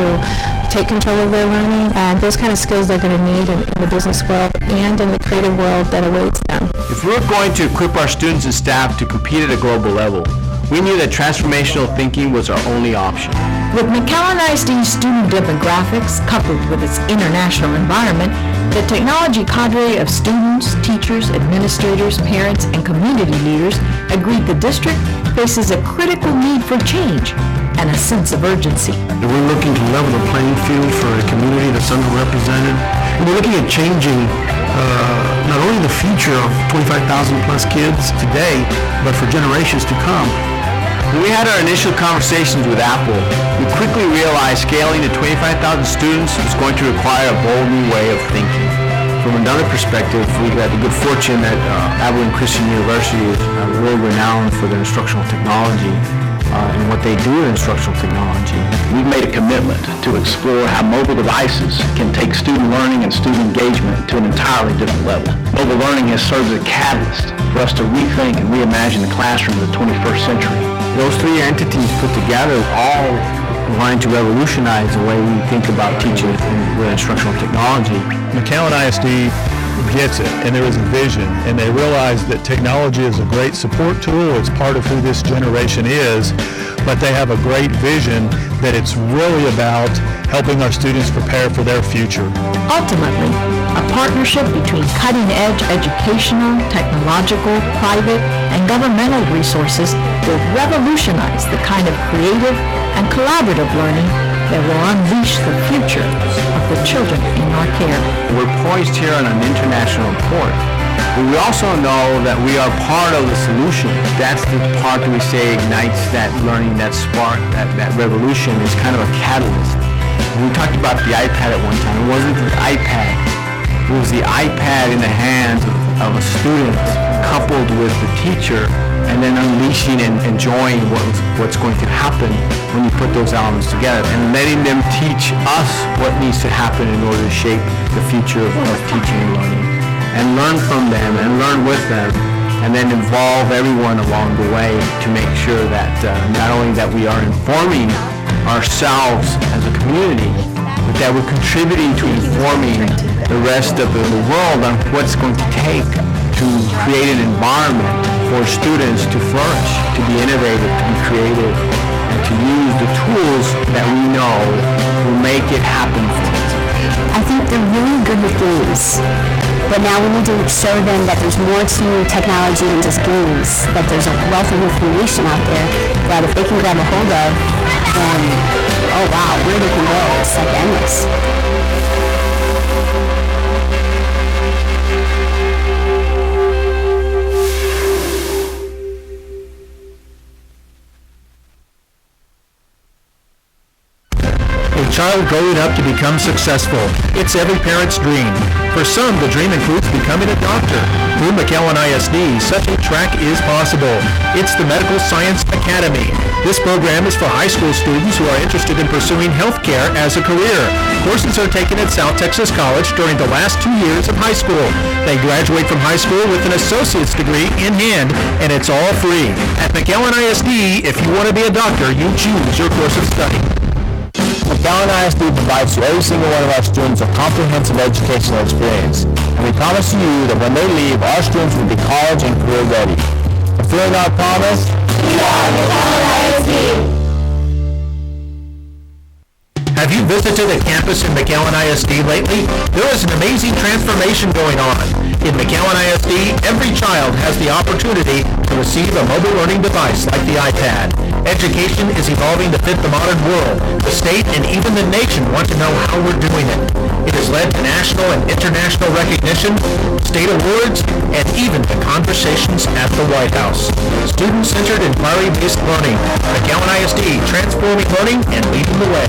take control of their learning, and those kind of skills they're going to need in the business world and in the creative world that awaits them. If we're going to equip our students and staff to compete at a global level, we knew that transformational thinking was our only option. With McAllen ISD's student demographics coupled with its international environment, the technology cadre of students, teachers, administrators, parents, and community leaders agreed the district faces a critical need for change and a sense of urgency. We're looking to level the playing field for a community that's underrepresented. And we're looking at changing not only the future of 25,000 plus kids today, but for generations to come. When we had our initial conversations with Apple, we quickly realized scaling to 25,000 students was going to require a bold new way of thinking. From another perspective, we had the good fortune that Abilene Christian University is really renowned for their instructional technology and what they do in instructional technology. We've made a commitment to explore how mobile devices can take student learning and student engagement to an entirely different level. Mobile learning has served as a catalyst for us to rethink and reimagine the classroom of the 21st century. Those three entities put together all wanting to revolutionize the way we think about teaching with instructional technology. McAllen ISD gets it, and there is a vision, and they realize that technology is a great support tool. It's part of who this generation is, but they have a great vision that it's really about helping our students prepare for their future. Ultimately, a partnership between cutting-edge educational, technological, private, and governmental resources will revolutionize the kind of creative and collaborative learning that will unleash the future of the children in our care. We're poised here on an international port, but we also know that we are part of the solution. That's the part that we say ignites that learning, that spark, that revolution is kind of a catalyst. We talked about the iPad at one time. It wasn't the iPad. It was the iPad in the hands of a student coupled with the teacher, and then unleashing and enjoying what's going to happen when you put those elements together, and letting them teach us what needs to happen in order to shape the future of teaching and learning, and learn from them and learn with them, and then involve everyone along the way to make sure that not only that we are informing ourselves as a community, but that we're contributing to informing the rest of the world on what's going to take to create an environment for students to flourish, to be innovative, to be creative, and to use the tools that we know will make it happen for them. I think they're really good with games, but now we need to show them that there's more to technology than just games, that there's a wealth of information out there that if they can grab a hold of, then, oh wow, where they can go, it's like endless. A child growing up to become successful. It's every parent's dream. For some, the dream includes becoming a doctor. Through McAllen ISD, such a track is possible. It's the Medical Science Academy. This program is for high school students who are interested in pursuing healthcare as a career. Courses are taken at South Texas College during the last 2 years of high school. They graduate from high school with an associate's degree in hand, and it's all free. At McAllen ISD, if you want to be a doctor, you choose your course of study. McAllen ISD provides to every single one of our students a comprehensive educational experience, and we promise you that when they leave, our students will be college and career ready. Fulfilling our promise, we are McAllen ISD. Have you visited a campus in McAllen ISD lately? There is an amazing transformation going on. In McAllen ISD, every child has the opportunity to receive a mobile learning device like the iPad. Education is evolving to fit the modern world. The state and even the nation want to know how we're doing it. It has led to national and international recognition, state awards, and even to conversations at the White House. Student-centered inquiry-based learning. McAllen ISD, transforming learning and leading the way.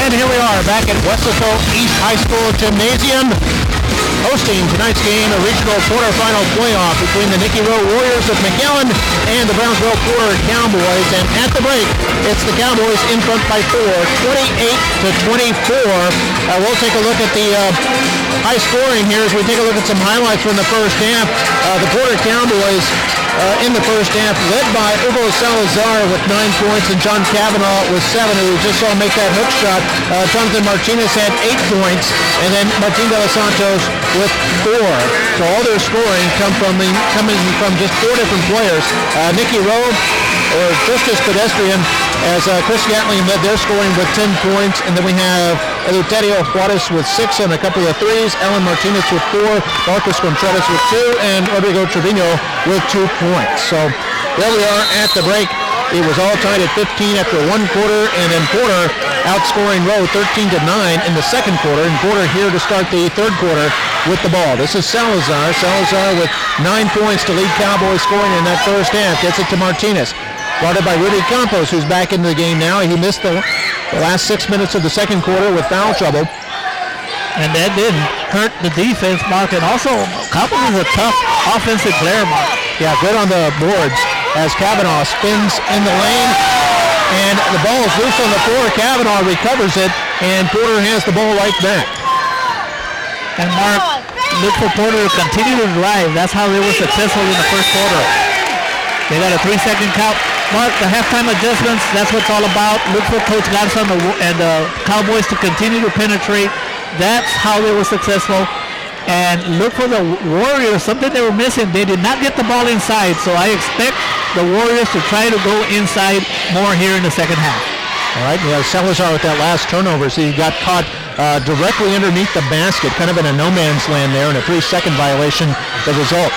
And here we are back at Weslaco East High School Gymnasium, hosting tonight's game, a regional quarterfinal playoff between the McAllen Rowe Warriors of McAllen and the Brownsville Porter Cowboys. And at the break, it's the Cowboys in front by 4, 28-24. We'll take a look at the high scoring here as we take a look at some highlights from the first half. The Porter Cowboys in the first half, led by Hugo Salazar with 9 points and John Cavanaugh with 7, who we just saw make that hook shot. Jonathan Martinez had 8 points, and then Martin de los Santos with 4. So all their scoring coming from just 4 different players. Nicky Rowe, or just as pedestrian as Chris Gatling led their scoring with 10 points, and then we have Eleuterio Juarez with 6 on a couple of threes, Alan Martinez with 4, Marcus Contreras with 2, and Rodrigo Trevino with 2 points. So there we are at the break. It was all tied at 15 after 1 quarter, and then Porter outscoring Rowe 13-9 in the second quarter, and Porter here to start the third quarter with the ball. This is Salazar. Salazar with 9 points to lead Cowboys scoring in that first half. Gets it to Martinez. Guarded by Rudy Campos, who's back into the game now. He missed the last 6 minutes of the second quarter with foul trouble. And that didn't hurt the defense, Mark. And also, Campos is a tough offensive player, Mark. Yeah, good on the boards as Cavanaugh spins in the lane. And the ball is loose on the floor. Cavanaugh recovers it, and Porter has the ball right back. And Mark, look for Porter to continue to drive. That's how they were successful in the first quarter. They got a 3-second count. Mark, the halftime adjustments, that's what it's all about. Look for Coach Garza and the Cowboys to continue to penetrate. That's how they were successful. And look for the Warriors, something they were missing. They did not get the ball inside, so I expect the Warriors to try to go inside more here in the second half. All right, we have Salazar with that last turnover, so he got caught directly underneath the basket, kind of in a no-man's land there, and a 3-second violation, the result.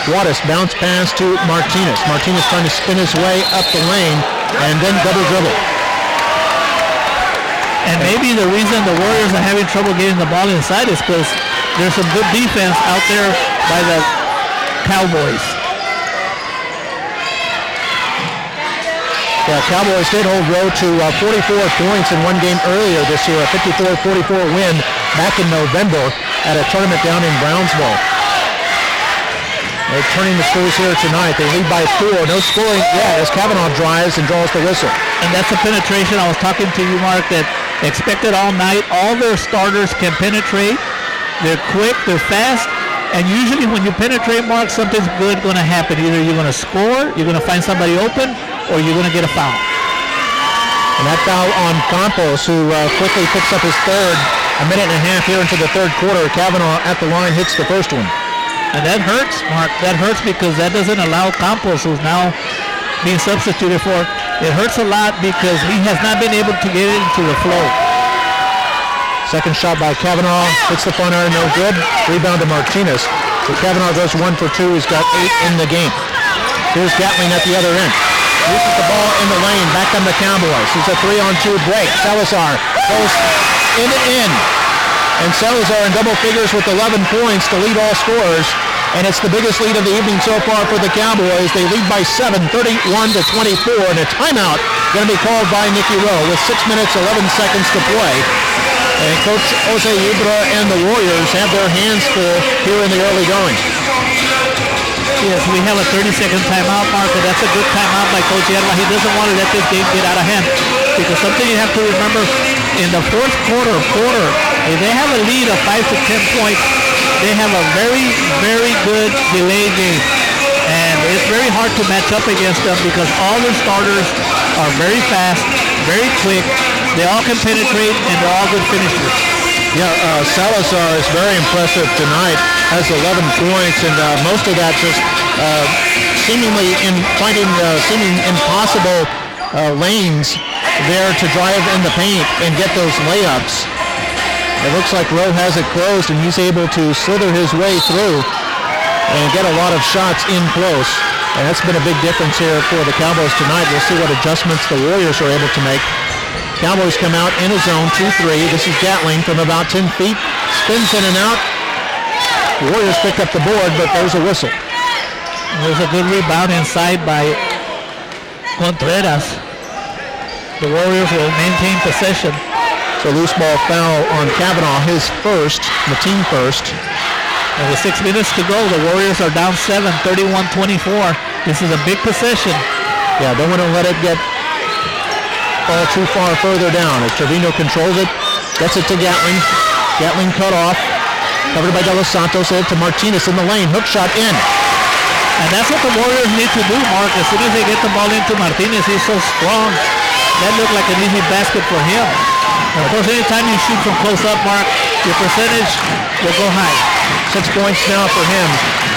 Juarez bounce pass to Martinez. Martinez trying to spin his way up the lane, and then double dribble. And maybe the reason the Warriors are having trouble getting the ball inside is because there's some good defense out there by the Cowboys. The Cowboys did hold Rowe to 44 points in one game earlier this year, a 54-44 win back in November at a tournament down in Brownsville. They're turning the screws here tonight. They lead by 4. No scoring yet as Cavanaugh drives and draws the whistle. And that's the penetration I was talking to you, Mark, that expected all night. All their starters can penetrate. They're quick, they're fast, and usually when you penetrate, Mark, something's good going to happen. Either you're going to score, you're going to find somebody open, or you're going to get a foul. And that foul on Campos, who quickly picks up his third. A minute and a half here into the third quarter. Cavanaugh at the line hits the first one. And that hurts, Mark. That hurts because that doesn't allow Campos, who's now being substituted for. It hurts a lot because he has not been able to get into the flow. Second shot by Cavanaugh. Hits the front iron, no good. Rebound to Martinez. So Cavanaugh goes 1 for 2. He's got 8 in the game. Here's Gatling at the other end. Loses the ball in the lane. Back on the Cowboys. It's a 3-on-2 break. Salazar goes in and in. And Salazar in double figures with 11 points to lead all scorers. And it's the biggest lead of the evening so far for the Cowboys. They lead by 7, 31-24. And a timeout going to be called by Nicky Rowe with 6 minutes, 11 seconds to play. And Coach Jose Ibra and the Warriors have their hands full here in the early going. Yes, we have a 30-second timeout, Mark, and that's a good timeout by Coach Ibra. He doesn't want to let this game get out of hand. Because something you have to remember, in the fourth quarter, if they have a lead of 5 to 10 points, they have a very, very good delay game. And it's very hard to match up against them because all their starters are very fast, very quick. They all can penetrate, and they're all good finishers. Yeah, Salazar is very impressive tonight. Has 11 points, and most of that just seemingly finding seeming impossible lanes there to drive in the paint and get those layups. It looks like Rowe has it closed, and he's able to slither his way through and get a lot of shots in close. And that's been a big difference here for the Cowboys tonight. We'll see what adjustments the Warriors are able to make. Cowboys come out in a zone, 2-3. This is Gatling from about 10 feet. Spins in and out. The Warriors picked up the board, but there's a whistle. There's a good rebound inside by Contreras. The Warriors will maintain possession. So loose ball foul on Kavanaugh, his first, the team first. And with 6 minutes to go, the Warriors are down 7, 31-24. This is a big possession. Yeah, don't want to let it get all too far further down. As Trevino controls it, gets it to Gatling. Gatling cut off. Covered by De Los Santos. It to Martinez in the lane. Hook shot in. And that's what the Warriors need to do, Mark. As soon as they get the ball into Martinez, he's so strong. That looked like an easy basket for him. And of course, anytime you shoot from close up, Mark, your percentage will go high. 6 points now for him.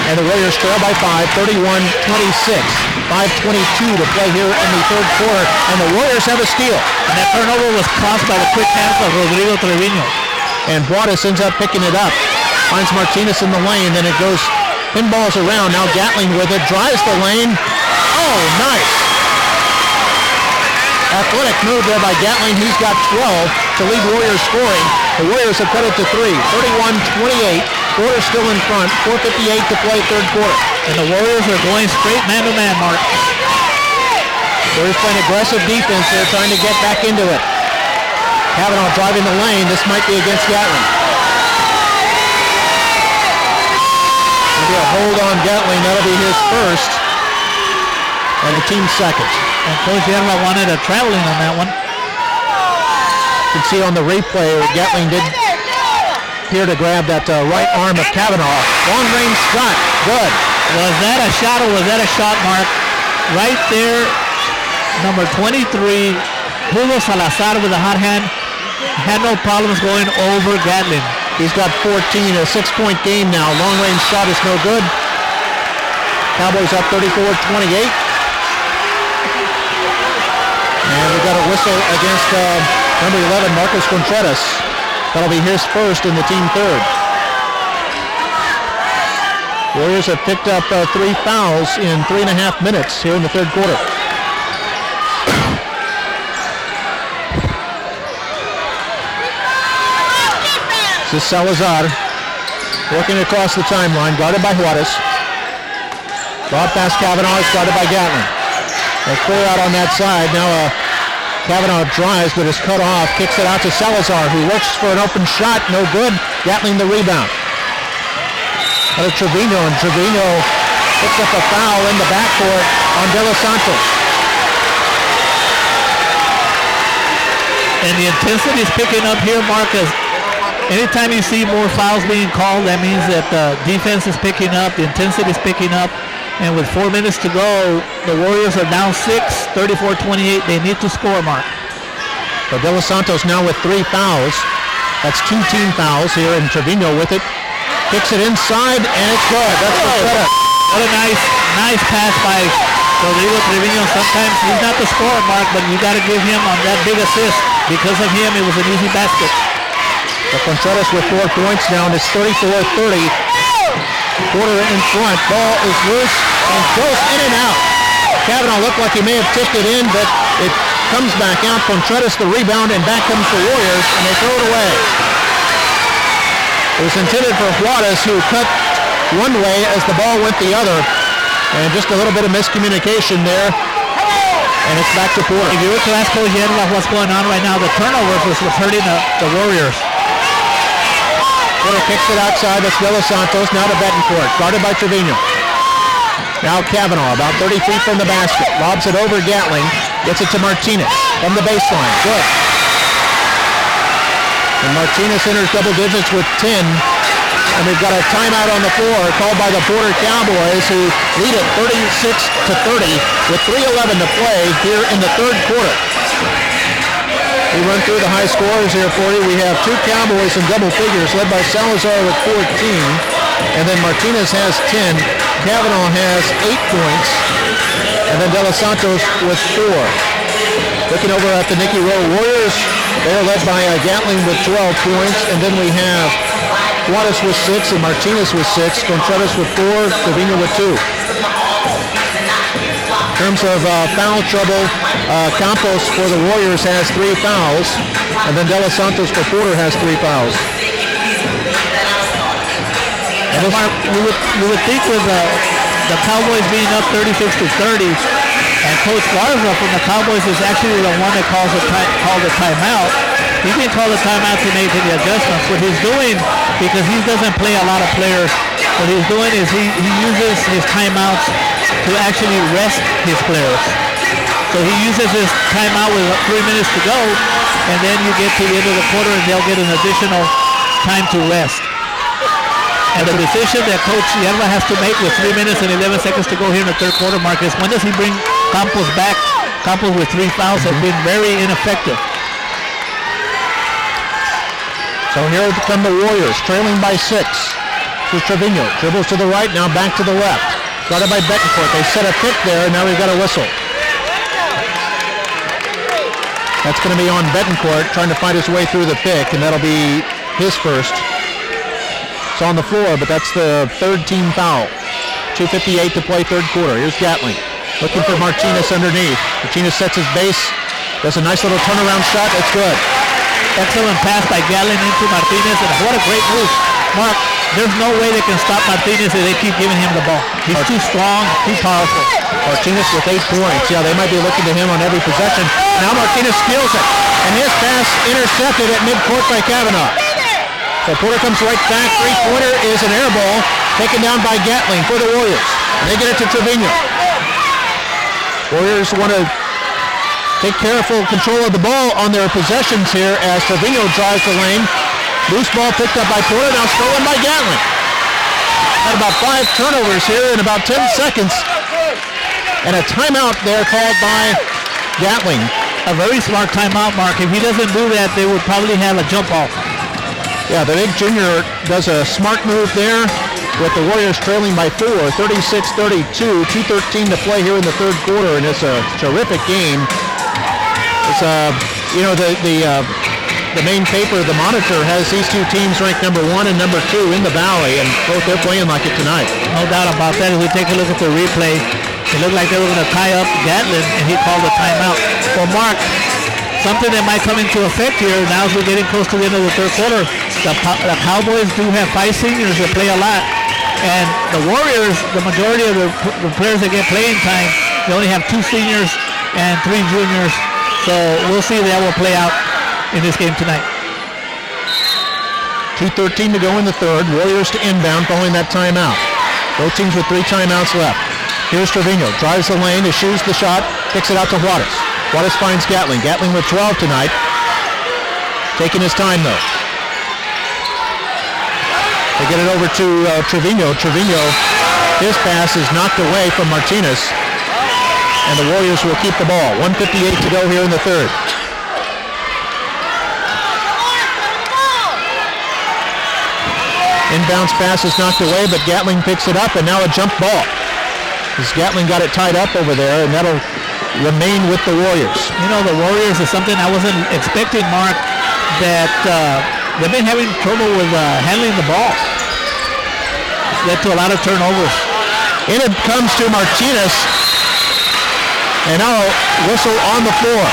And the Warriors trail by 5, 31-26. 5:22 to play here in the third quarter. And the Warriors have a steal. And that turnover was caused by the quick hands of Rodrigo Trevino. And Juarez ends up picking it up. Finds Martinez in the lane. Then it goes, pinballs around. Now Gatling with it. Drives the lane. Oh, nice. Athletic move there by Gatling. He's got 12 to lead Warriors scoring. The Warriors have cut it to 3. 31-28. Warriors still in front. 4:58 to play third quarter. And the Warriors are going straight man-to-man, Mark. Warriors playing aggressive defense there, trying to get back into it. Kavanaugh driving the lane. This might be against Gatling. Maybe a hold on Gatling. That'll be his first. And the team's second. And Coach Yerba wanted a traveling on that one. You can see on the replay, Gatling did appear to grab that right arm of Kavanaugh. Long range shot. Good. Was that a shot or was that a shot, Mark? Right there, number 23, Julio Salazar with a hot hand. Had no problems going over Gatling. He's got 14, a 6-point game now. Long range shot is no good. Cowboys up 34-28. And we've got a whistle against number 11, Marcos Contreras. That'll be his first and the team third. Warriors have picked up 3 fouls in 3.5 minutes here in the third quarter. This is Salazar working across the timeline, guarded by Juarez. Ball past Kavanaugh is guarded by Gatling. They clear out on that side. Now Kavanaugh drives, but is cut off. Kicks it out to Salazar, who looks for an open shot. No good. Gatling the rebound. Out of Trevino, and Trevino picks up a foul in the backcourt on De Los Santos. And the intensity is picking up here, Marcus. Anytime you see more fouls being called, that means that the defense is picking up, the intensity is picking up. And with 4 minutes to go, the Warriors are down 6, 34-28. They need to score, Mark. So De Los Santos now with 3 fouls. That's 2 team fouls here, and Trevino with it. Kicks it inside, and it's good. That's the setup. What a nice pass by Rodrigo Trevino. Sometimes he's not the scorer, Mark, but you got to give him on that big assist. Because of him, it was an easy basket. The Contreras with 4 points now, and it's 34-30. Quarter in front. Ball is loose and goes in and out. Kavanaugh looked like he may have tipped it in, but it comes back out. Contreras the rebound, and back comes the Warriors, and they throw it away. It was intended for Juarez, who cut one way as the ball went the other. And just a little bit of miscommunication there. And it's back to Porter. If you were to ask Coach Yerba what's going on right now, the turnover was hurting the Warriors. Porter kicks it outside. That's De Los Santos. Now to Betancourt. Guarded by Trevino. Now Kavanaugh, about 30 feet from the basket. Lobs it over Gatling. Gets it to Martinez from the baseline. Good. And Martinez enters double digits with 10. And we've got a timeout on the floor called by the Porter Cowboys, who lead it 36-30 with 3:11 to play here in the third quarter. We run through the high scores here for you. We have 2 Cowboys in double figures, led by Salazar with 14. And then Martinez has 10. Cavanaugh has 8 points, and then De Los Santos with 4. Looking over at the Nicky Rowe Warriors, they're led by Gatling with 12 points, and then we have Juarez with 6 and Martinez with 6, Contreras with 4, Trevino with 2. In terms of foul trouble, Campos for the Warriors has 3 fouls, and then De Los Santos for Porter has 3 fouls. And Mark, you would think with the Cowboys being up 36-30, and Coach Garza from the Cowboys is actually the one that called the timeout. He didn't call the timeout to make any adjustments. What he's doing, because he doesn't play a lot of players, what he's doing is he uses his timeouts to actually rest his players. So he uses his timeout with 3 minutes to go, and then you get to the end of the quarter and they'll get an additional time to rest. And the decision that Coach Yerba has to make with 3 minutes and 11 seconds to go here in the third quarter, Mark, is when does he bring Campos back? Campos with 3 fouls have been very ineffective. So here come the Warriors, trailing by 6. To Trevino, dribbles to the right, now back to the left. Guarded by Betancourt. They set a pick there, and now we've got a whistle. That's going to be on Betancourt, trying to fight his way through the pick, and that'll be his first. It's on the floor, but that's the third team foul. 2:58 to play third quarter. Here's Gatling, looking for Martinez underneath. Martinez sets his base, does a nice little turnaround shot. That's good. Excellent pass by Gatling into Martinez, and what a great move. Mark, there's no way they can stop Martinez if they keep giving him the ball. He's too strong, he's powerful. Martinez with 8 points. Yeah, they might be looking to him on every possession. Now Martinez steals it, and his pass intercepted at midcourt by Cavanaugh. So Porter comes right back. 3-pointer is an air ball taken down by Gatling for the Warriors. And they get it to Trevino. Warriors want to take careful control of the ball on their possessions here as Trevino drives the lane. Loose ball picked up by Porter, now stolen by Gatling. Had about 5 turnovers here in about 10 seconds. And a timeout there called by Gatling. A very smart timeout, Mark. If he doesn't do that, they would probably have a jump ball. Yeah, the big junior does a smart move there with the Warriors trailing by 4, 36-32, 2:13 to play here in the third quarter, and it's a terrific game. It's the main paper, the Monitor, has these two teams ranked number 1 and number 2 in the Valley, and both they're playing like it tonight. No doubt about that. If we take a look at the replay, it looked like they were going to tie up Gatlin, and he called a timeout. Well, Mark, something that might come into effect here now as we're getting close to the end of the third quarter, the Cowboys do have 5 seniors that play a lot, and the Warriors, the majority of the players that get playing time, they only have 2 seniors and 3 juniors, so we'll see that will play out in this game tonight. 2:13 to go in the third. Warriors to inbound following that timeout. Both teams with 3 timeouts left. Here's Trevino, drives the lane, eschews the shot, kicks it out to Juarez. Juarez finds Gatling. Gatling with 12 tonight. Taking his time though. They get it over to Trevino. Trevino, his pass is knocked away from Martinez. And the Warriors will keep the ball. 1:58 to go here in the third. Inbounds pass is knocked away, but Gatling picks it up, and now a jump ball. As Gatling got it tied up over there, and that'll remain with the Warriors. You know, the Warriors is something I wasn't expecting, Mark, that they've been having trouble with handling the ball. It's led to a lot of turnovers. In it comes to Martinez, and now a whistle on the floor.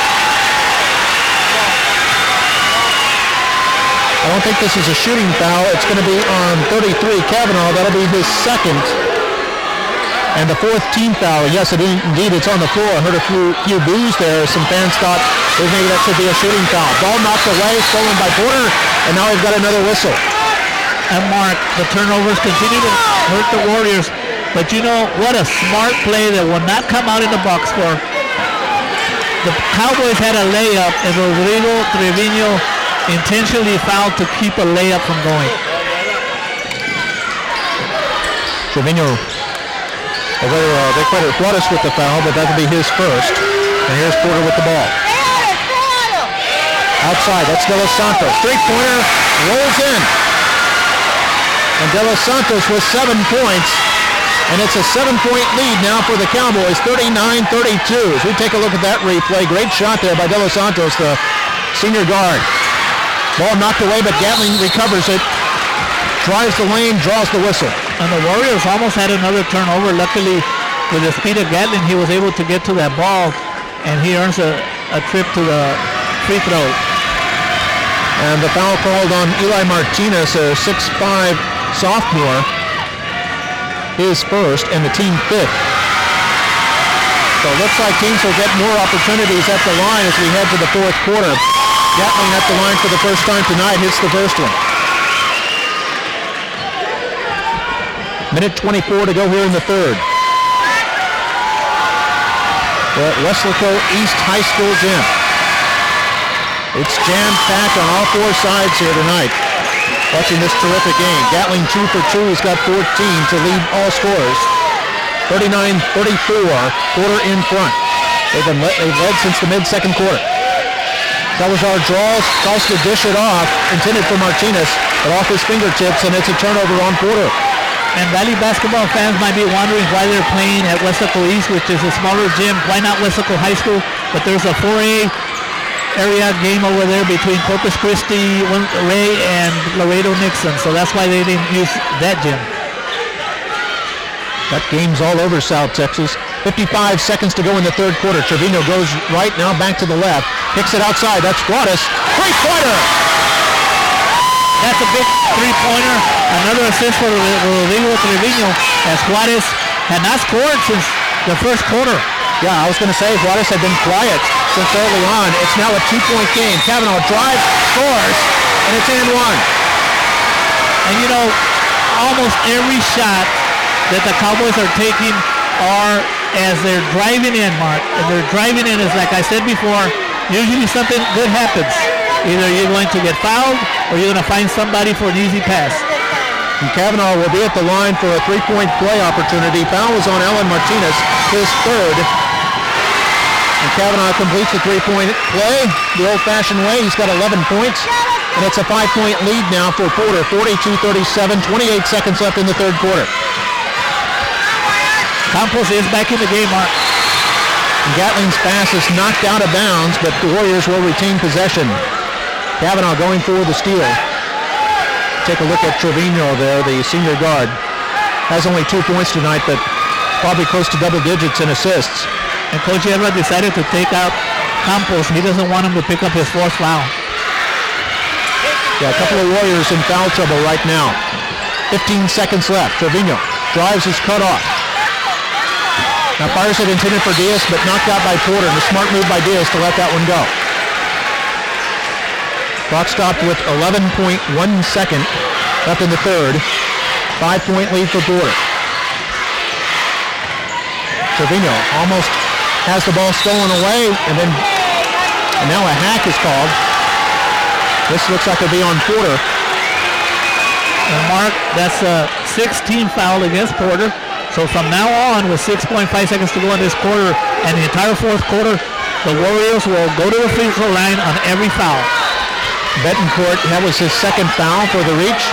I don't think this is a shooting foul. It's going to be on 33, Cavanaugh. That'll be his second. And the 4th team foul. Yes, indeed, it's on the floor. I heard a few boos there. Some fans thought maybe that should be a shooting foul. Ball knocked away, stolen by Porter, and now we've got another whistle. And Mark, the turnovers continue to hurt the Warriors. But you know, what a smart play that will not come out in the box score. The Cowboys had a layup, and Rodrigo Trevino intentionally fouled to keep a layup from going. Trevino, they credit Juarez with the foul, but that'll be his first. And here's Porter with the ball. Outside, that's De Los Santos. 3-pointer, rolls in. And De Los Santos with 7 points. And it's a 7-point lead now for the Cowboys, 39-32. As we take a look at that replay, great shot there by De Los Santos, the senior guard. Ball knocked away, but Gatling recovers it. Drives the lane, draws the whistle. And the Warriors almost had another turnover. Luckily, with the speed of Gatling, he was able to get to that ball, and he earns a trip to the free throw. And the foul called on Eli Martinez, a 6'5" sophomore. His first and the team fifth. So it looks like teams will get more opportunities at the line as we head to the fourth quarter. Gatling at the line for the first time tonight, hits the first one. Minute 24 to go here in the third. We're at Weslaco East High School gym. It's jam-packed on all four sides here tonight. Watching this terrific game. Gatling 2 for 2. He's got 14 to lead all scorers. 39-34. Porter in front. They've led since the mid-second quarter. That was our draws. Tries to dish it off. Intended for Martinez, but off his fingertips, and it's a turnover on Porter. And Valley basketball fans might be wondering why they're playing at Weslaco East, which is a smaller gym. Why not Weslaco High School? But there's a 4A area game over there between Corpus Christi, Ray, and Laredo Nixon. So that's why they didn't use that gym. That game's all over South Texas. 55 seconds to go in the third quarter. Trevino goes right, now back to the left. Kicks it outside. That's Juarez. Three-pointer! That's a big three-pointer. Another assist for Rodrigo Trevino, as Juarez had not scored since the first quarter. Yeah, I was going to say Juarez had been quiet since early on. It's now a 2-point game. Kavanaugh drives, scores, and it's and one. And you know, almost every shot that the Cowboys are taking are as they're driving in, Mark. And they're driving in is, like I said before, usually something good happens. Either you're going to get fouled or you're going to find somebody for an easy pass. And Kavanaugh will be at the line for a three-point play opportunity. Foul is on Alan Martinez, his third. And Kavanaugh completes the three-point play the old-fashioned way. He's got 11 points, and it's a 5-point lead now for Porter, 42-37, 28 seconds left in the third quarter. Campos is back in the game, Mark. And Gatling's pass is knocked out of bounds, but the Warriors will retain possession. Kavanaugh going for the steal. Take a look at Trevino there, the senior guard. Has only 2 points tonight, but probably close to double digits in assists. And Coach Edwards decided to take out Campos. He doesn't want him to pick up his fourth foul. Yeah, a couple of Warriors in foul trouble right now. 15 seconds left. Trevino drives his cut off. Now fires it intended for Diaz, but knocked out by Porter. And a smart move by Diaz to let that one go. Clock stopped with 11.1 second left in the third. 5-point lead for Porter. Trevino almost has the ball stolen away, and now a hack is called. This looks like it'll be on Porter. And Mark, that's a 16 foul against Porter. So from now on, with 6.5 seconds to go in this quarter and the entire fourth quarter, the Warriors will go to the free throw line on every foul. Betancourt, that was his second foul for the reach.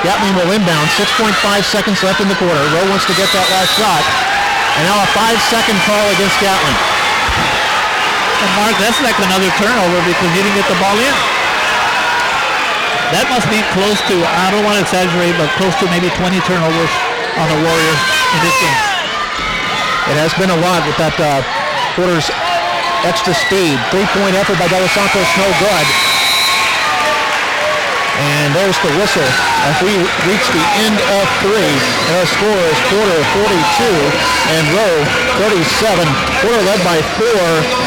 Gatling will inbound. 6.5 seconds left in the quarter. Rowe wants to get that last shot. And now a 5-second call against Gatling. And Mark, that's like another turnover because he didn't get the ball in. That must be close to, I don't want to exaggerate, but close to maybe 20 turnovers on the Warriors in this game. It has been a lot with that Porter's extra speed. 3-point effort by De Los Santos, no good. And there's the whistle as we reach the end of 3. And our score is Porter 42 and Rowe 37. Porter led by 4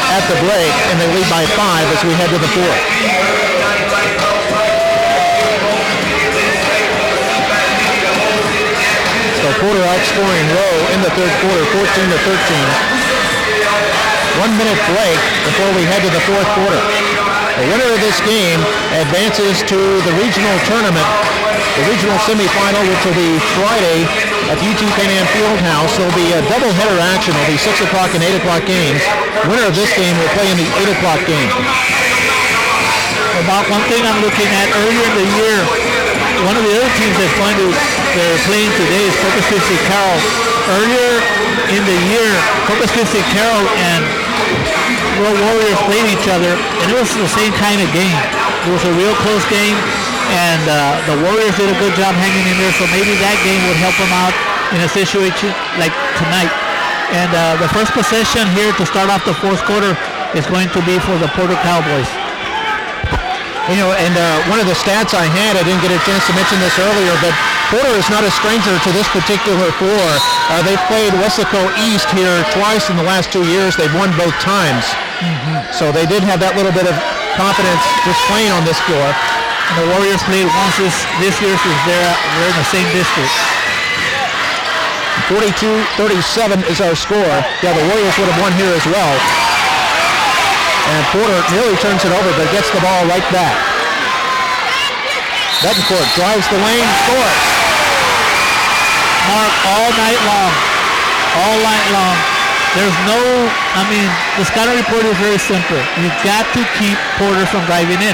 at the break, and they lead by 5 as we head to the fourth. So Porter outscoring Rowe in the third quarter, 14-13. 1 minute break before we head to the fourth quarter. The winner of this game advances to the regional tournament, the regional semifinal, which will be Friday at the UT Pan Am Fieldhouse. There'll be a doubleheader action. There'll be 6 o'clock and 8 o'clock games. The winner of this game will play in the 8 o'clock game. About one thing I'm looking at earlier in the year, one of the other teams that's going to they're playing today is Corpus Christi Carroll. Earlier in the year, Corpus Christi Carroll and Rowe Warriors played each other, and it was the same kind of game. It was a real close game, and the Warriors did a good job hanging in there, so maybe that game would help them out in a situation like tonight. And the first possession here to start off the fourth quarter is going to be for the Porter Cowboys. You know, and one of the stats I had, I didn't get a chance to mention this earlier, but Porter is not a stranger to this particular floor. They've played Weslaco East here twice in the last 2 years. They've won both times. So they did have that little bit of confidence just playing on this floor. And the Warriors played once this year since they're in the same district. 42-37 is our score. Yeah, the Warriors would have won here as well. And Porter nearly turns it over, but gets the ball right back. Betancourt drives the lane, scores. Mark, all night long. There's no, the scouting report is very simple. You've got to keep Porter from driving in.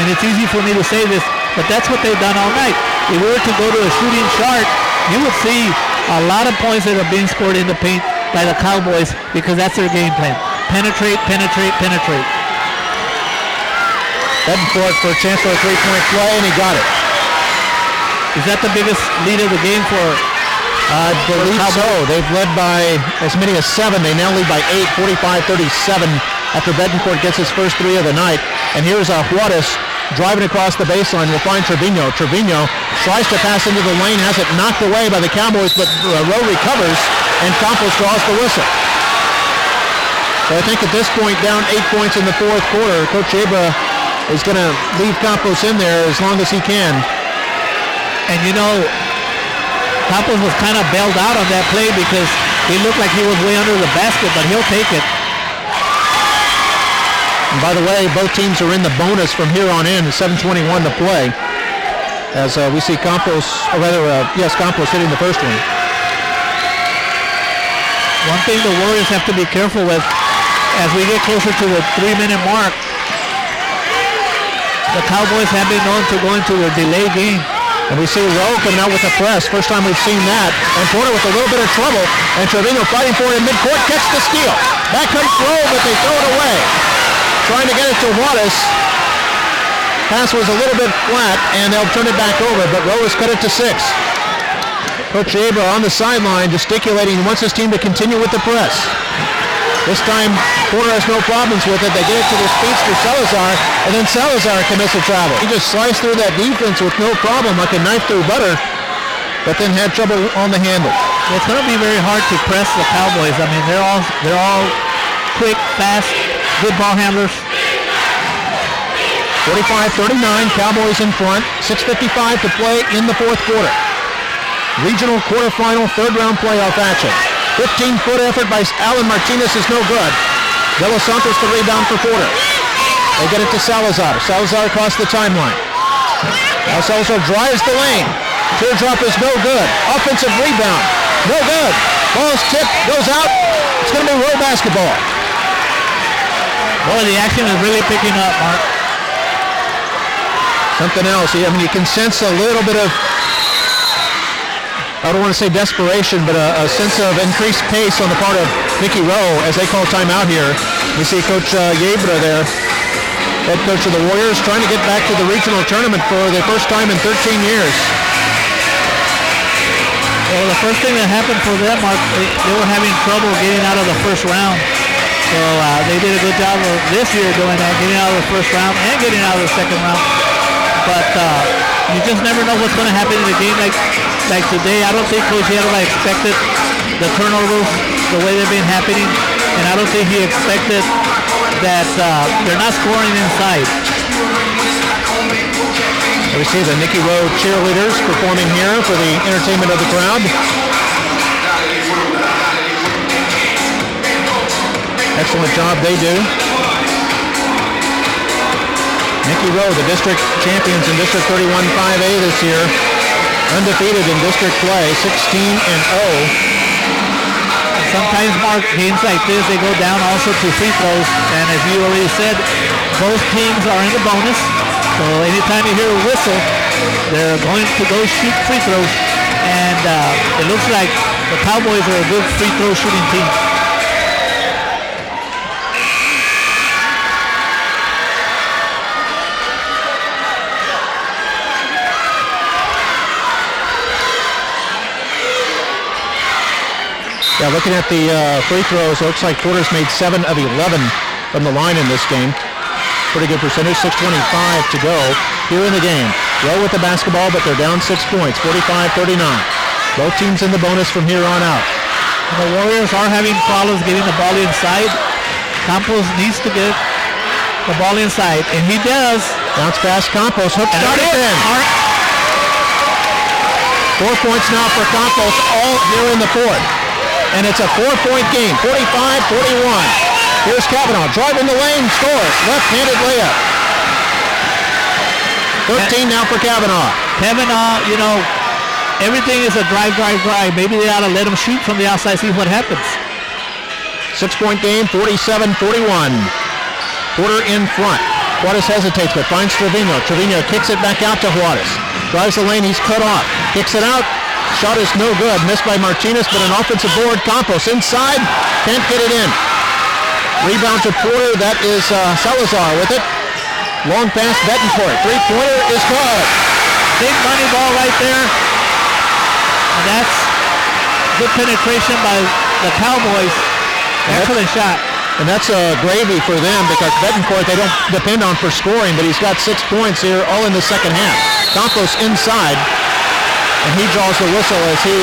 It's easy for me to say this, but that's what they've done all night. If we were to go to a shooting chart, you would see a lot of points that are being scored in the paint by the Cowboys because that's their game plan. Penetrate. Betancourt for a chance for a three-point play, and he got it. Is that the biggest lead of the game for I believe so. They've led by as many as 7. They now lead by 8, 45-37 after Betancourt gets his first 3 of the night. And here's Juarez driving across the baseline. We'll find Trevino. Trevino tries to pass into the lane, has it knocked away by the Cowboys, but Rowe recovers, and Campos draws the whistle. So I think at this point, down 8 points in the fourth quarter, Coach Abra is going to leave Campos in there as long as he can. And Campos was kind of bailed out on that play because he looked like he was way under the basket, but he'll take it. And by the way, both teams are in the bonus from here on in, 7:21 to play. As we see Campos hitting the first one. One thing the Warriors have to be careful with as we get closer to the 3-minute mark, the Cowboys have been known to go into their delay game. And we see Rowe coming out with a press. First time we've seen that. And Porter with a little bit of trouble. And Trevino fighting for it in midcourt. Catch the steal. Back comes Rowe, but they throw it away. Trying to get it to Juarez. Pass was a little bit flat, and they'll turn it back over. But Rowe has cut it to 6. Coach Abra on the sideline gesticulating. He wants his team to continue with the press. This time, Porter has no problems with it. They get it to the speedster Salazar, and then Salazar commits a travel. He just sliced through that defense with no problem, like a knife through butter, but then had trouble on the handle. It's going to be very hard to press the Cowboys. They're all quick, fast, good ball handlers. 45-39, Cowboys in front. 6:55 to play in the fourth quarter. Regional quarterfinal, third-round playoff action. 15-foot effort by Alan Martinez is no good. De Los Santos the rebound for Porter. They get it to Salazar. Salazar across the timeline. Now Salazar drives the lane. Teardrop is no good. Offensive rebound. No good. Ball's tipped, goes out. It's going to be Rowe basketball. Boy, the action is really picking up, Mark. Something else. You can sense a little bit of, I don't want to say desperation, but a sense of increased pace on the part of Nicky Rowe as they call timeout here. We see Coach Yebra there, head coach of the Warriors, trying to get back to the regional tournament for the first time in 13 years. Well, the first thing that happened for them, Mark, they were having trouble getting out of the first round. So they did a good job of this year doing that, getting out of the first round and getting out of the second round. But you just never know what's going to happen in a game like today. I don't think Coach Yebra expected the turnovers the way they've been happening, and I don't think he expected that they're not scoring inside. We see the Nicky Rowe cheerleaders performing here for the entertainment of the crowd. Excellent job they do. Nicky Rowe, the district champions in District 31 5A this year. Undefeated in district play, 16-0. Sometimes, Mark, games like this, they go down also to free throws. And as you already said, both teams are in the bonus. So anytime you hear a whistle, they're going to go shoot free throws. And it looks like the Cowboys are a good free throw shooting team. Yeah, looking at the free throws, it looks like Porter's made 7 of 11 from the line in this game. Pretty good percentage, 6:25 to go here in the game. Rowe with the basketball, but they're down 6 points, 45-39. Both teams in the bonus from here on out. The Warriors are having problems getting the ball inside. Campos needs to get the ball inside, and he does. Bounce pass, Campos, hook shot it in. 4 points now for Campos, all here in the fourth. And it's a 4-point game, 45-41. Here's Kavanaugh driving the lane, scores, left-handed layup. 13 now for Kavanaugh. Kavanaugh, you know, everything is a drive. Maybe they ought to let him shoot from the outside, see what happens. 6-point game, 47-41. Porter in front. Juarez hesitates, but finds Trevino. Trevino kicks it back out to Juarez. Drives the lane, he's cut off. Kicks it out. Shot is no good. Missed by Martinez, but an offensive board. Campos inside. Can't get it in. Rebound to Porter. That is Salazar with it. Long pass, Betancourt. Three-pointer is good. Big money ball right there. And that's good penetration by the Cowboys. Excellent shot. And that's gravy for them because Betancourt they don't depend on for scoring, but he's got 6 points here all in the second half. Campos inside. And he draws the whistle as he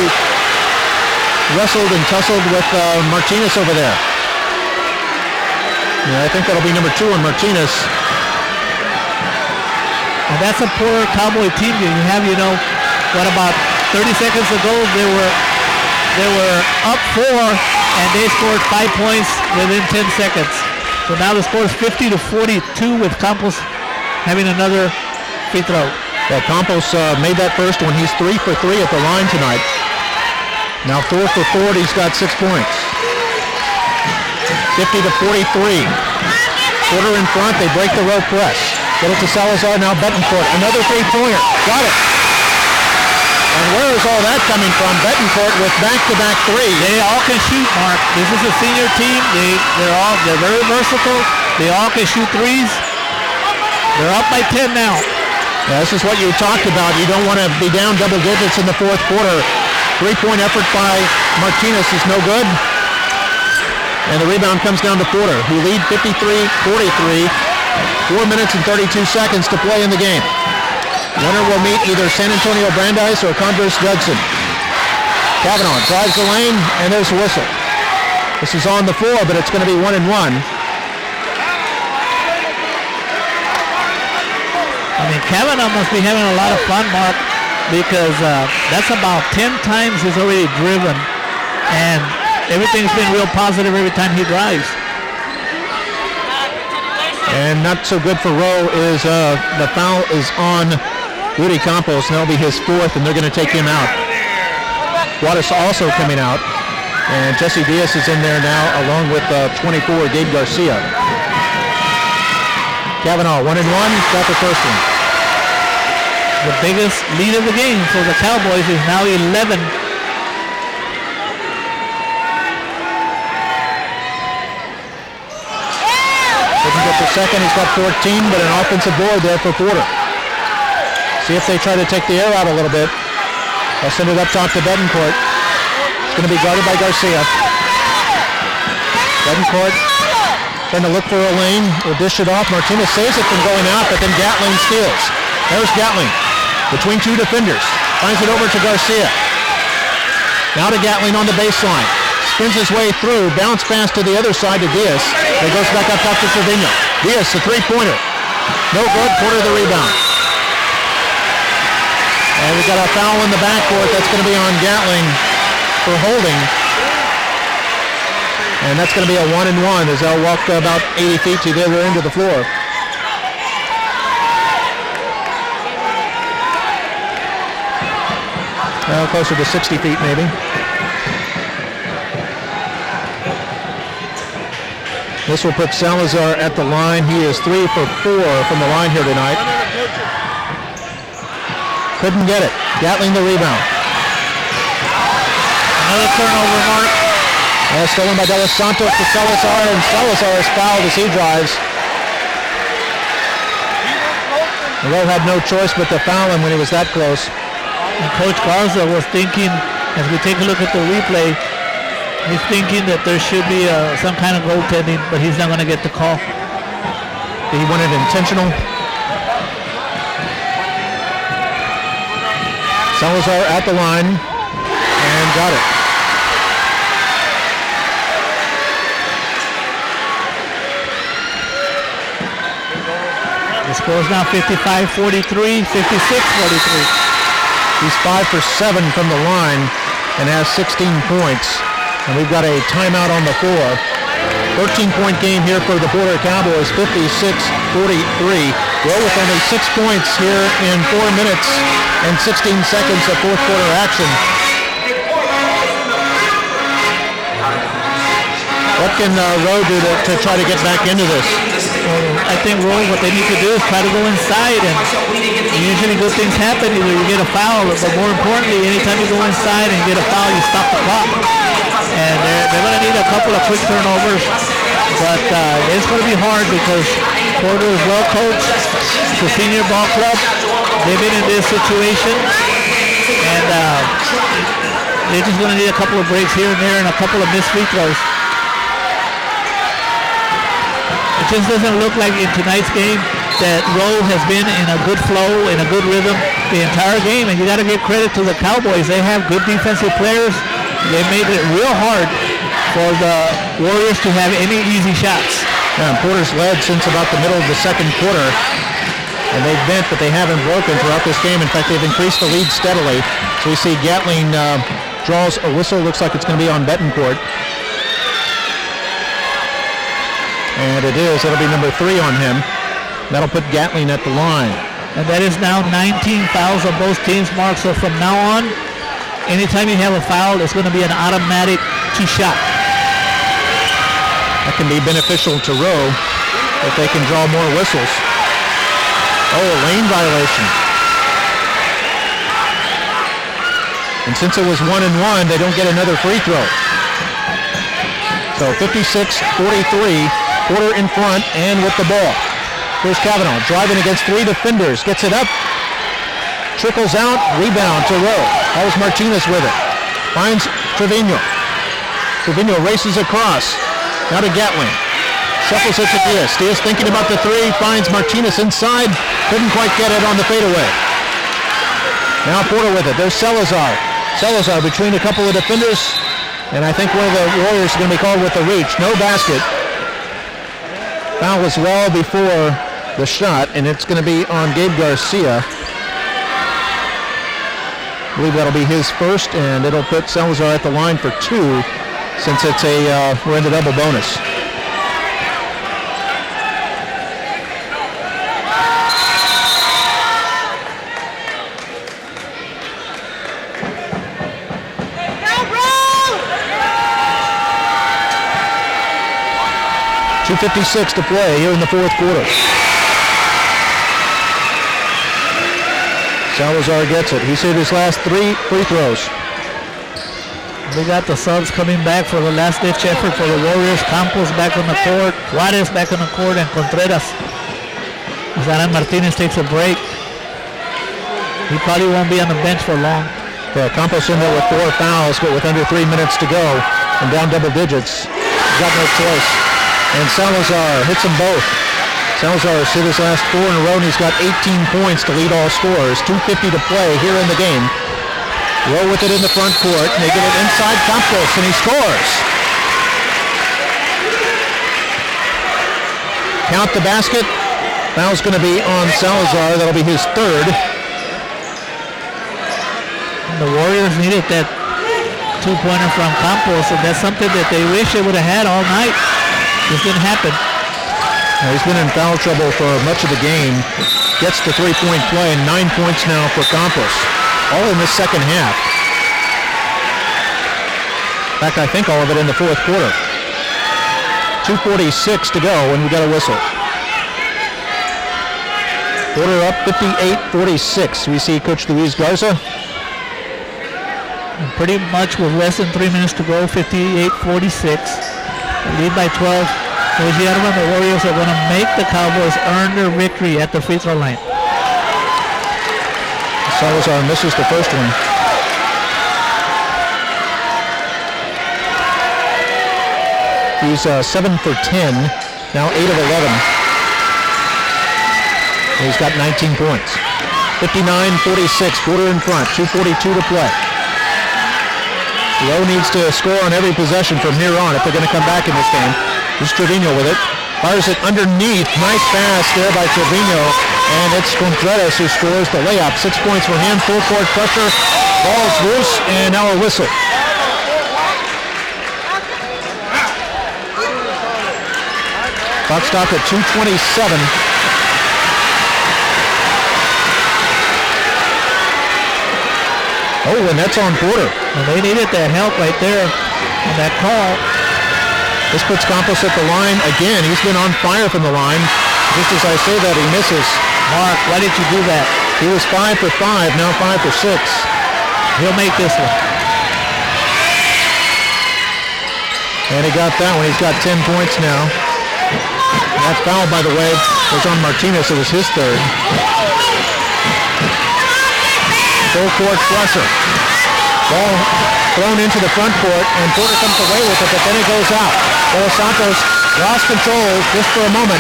wrestled and tussled with Martinez over there. Yeah, I think that'll be number 2 on Martinez. And that's a poor Cowboy team. You have, you know, what about 30 seconds ago they were up 4 and they scored 5 points within 10 seconds. So now the score is 50-42 with Campos having another free throw. Yeah, Campos made that first one. He's 3 for 3 at the line tonight. Now 4 for 4. He's got 6 points. 50-43. Porter in front. They break the row press. Get it to Salazar. Now Betancourt. Another three-pointer. Got it. And where is all that coming from? Betancourt with back-to-back threes. They all can shoot, Mark. This is a senior team. They're very versatile. They all can shoot threes. They're up by 10 now. Yeah, this is what you talked about. You don't want to be down double digits in the fourth quarter. Three-point effort by Martinez is no good. And the rebound comes down to Porter, who lead 53-43. 4 minutes and 32 seconds to play in the game. Winner will meet either San Antonio Brandeis or Converse Judson. Kavanaugh drives the lane, and there's a whistle. This is on the floor, but it's going to be 1-1. I mean, Kavanaugh must be having a lot of fun, Mark, because that's about 10 times he's already driven, and everything's been real positive every time he drives. And not so good for Rowe is the foul is on Rudy Campos, and that'll be his 4th, and they're going to take him out. Juarez also coming out, and Jesse Diaz is in there now, along with 24, Gabe Garcia. Kavanaugh, 1-1, got the first one. The biggest lead of the game for the Cowboys is now 11. Didn't get the second, he's got 14, but an offensive board there for Porter. See if they try to take the air out a little bit. They'll send it up top to Betancourt. It's going to be guarded by Garcia. Betancourt trying to look for a lane. Will dish it off. Martinez saves it from going out, but then Gatling steals. There's Gatling between 2 defenders. Finds it over to Garcia. Now to Gatling on the baseline. Spins his way through. Bounce pass to the other side to Diaz. It goes back up top to Trevino. Diaz, the three-pointer. No good. Porter the rebound. And we got a foul in the backcourt. That's going to be on Gatling for holding. And that's going to be a 1-1 as they'll walk about 80 feet to the other end of the floor. Closer to 60 feet maybe. This will put Salazar at the line. He is 3 for 4 from the line here tonight. Couldn't get it. Gatling the rebound. Another turnover, Mark. Stolen by De Los Santos to Salazar, and Salazar is fouled as he drives. Rowe had no choice but to foul him when he was that close. And Coach Garza was thinking, as we take a look at the replay, he's thinking that there should be some kind of goaltending, but he's not going to get the call. He wanted intentional. Salazar at the line and got it. The score is now 55-43, 56-43. He's 5 for 7 from the line and has 16 points. And we've got a timeout on the floor. 13-point game here for the Porter Cowboys, 56-43. Well, with only 6 points here in 4 minutes and 16 seconds of fourth quarter action. What can Rowe do to try to get back into this? I think Rowe, what they need to do is try to go inside, and usually good things happen. Either you get a foul, but more importantly, anytime you go inside and get a foul, you stop the clock. And they're going to need a couple of quick turnovers, but it's going to be hard because Porter is well coached. It's a senior ball club. They've been in this situation, and they're just going to need a couple of breaks here and there and a couple of missed free throws. It just doesn't look like in tonight's game that Rowe has been in a good flow, in a good rhythm the entire game, and you got to give credit to the Cowboys. They have good defensive players. They made it real hard for the Warriors to have any easy shots. Yeah, Porter's led since about the middle of the second quarter, and they've bent, but they haven't broken throughout this game. In fact, they've increased the lead steadily. So we see Gatling draws a whistle. Looks like it's going to be on Betancourt. And it is. That'll be number 3 on him. That'll put Gatling at the line. And that is now 19 fouls on both teams, Mark. So from now on, anytime you have a foul, it's going to be an automatic 2 shot. That can be beneficial to Rowe if they can draw more whistles. Oh, a lane violation. And since it was 1-1, they don't get another free throw. So 56-43. Porter in front and with the ball. Here's Cavanaugh driving against 3 defenders. Gets it up. Trickles out. Rebound to Rowe. How's Martinez with it? Finds Trevino. Trevino races across. Now to Gatling. Shuffles it to Diaz. Diaz thinking about the 3. Finds Martinez inside. Couldn't quite get it on the fadeaway. Now Porter with it. There's Salazar. Salazar between a couple of defenders. And I think one of the Warriors is going to be called with the reach. No basket. Foul was well before the shot, and it's going to be on Gabe Garcia. I believe that'll be his first, and it'll put Salazar at the line for 2 since it's we're in the double bonus. .256 to play here in the fourth quarter. Salazar gets it. He's hit his last 3 free throws. We got the subs coming back for the last-ditch effort for the Warriors. Campos back on the court. Juarez back on the court, and Contreras. As Alan Martinez takes a break. He probably won't be on the bench for long. Yeah, Campos in there with 4 fouls, but with under 3 minutes to go and down double digits. He's got no choice. And Salazar hits them both. Salazar has hit his last 4 in a row, and he's got 18 points to lead all scorers. 2:50 to play here in the game. Rowe with it in the front court. They get it inside Campos, and he scores. Count the basket. Foul's going to be on Salazar. That'll be his 3rd. The Warriors needed that 2-pointer from Campos, and that's something that they wish they would have had all night. This didn't happen. He's been in foul trouble for much of the game. Gets the 3-point play, and 9 points now for Campos. All in the second half. In fact, I think all of it in the fourth quarter. 2:46 to go, and we got a whistle. Porter up 58-46. We see Coach Luis Garza. And pretty much with less than 3 minutes to go, 58-46. Lead by 12. Ladies and gentlemen, the Warriors are going to make the Cowboys earn their victory at the free throw line. Salazar misses the first one. He's 7 for 10, now 8 of 11. He's got 19 points. 59-46, Porter in front, 2:42 to play. Rowe needs to score on every possession from here on if they're going to come back in this game. Here's Trevino with it. Fires it underneath. Nice pass there by Trevino. And it's Contreras who scores the layup. 6 points for him. Full court pressure. Ball's loose. And now a whistle. Clock stopped at 2:27. Oh, and that's on Porter. And they needed that help right there on that call. This puts Campos at the line again. He's been on fire from the line. Just as I say that, he misses. Mark, why did you do that? He was 5 for 5, now 5 for 6. He'll make this one. And he got that one. He's got 10 points now. That foul, by the way, was on Martinez. It was his third. Full court pressure. Ball thrown into the front court, and Porter comes away with it, but then it goes out. Los Santos lost control just for a moment.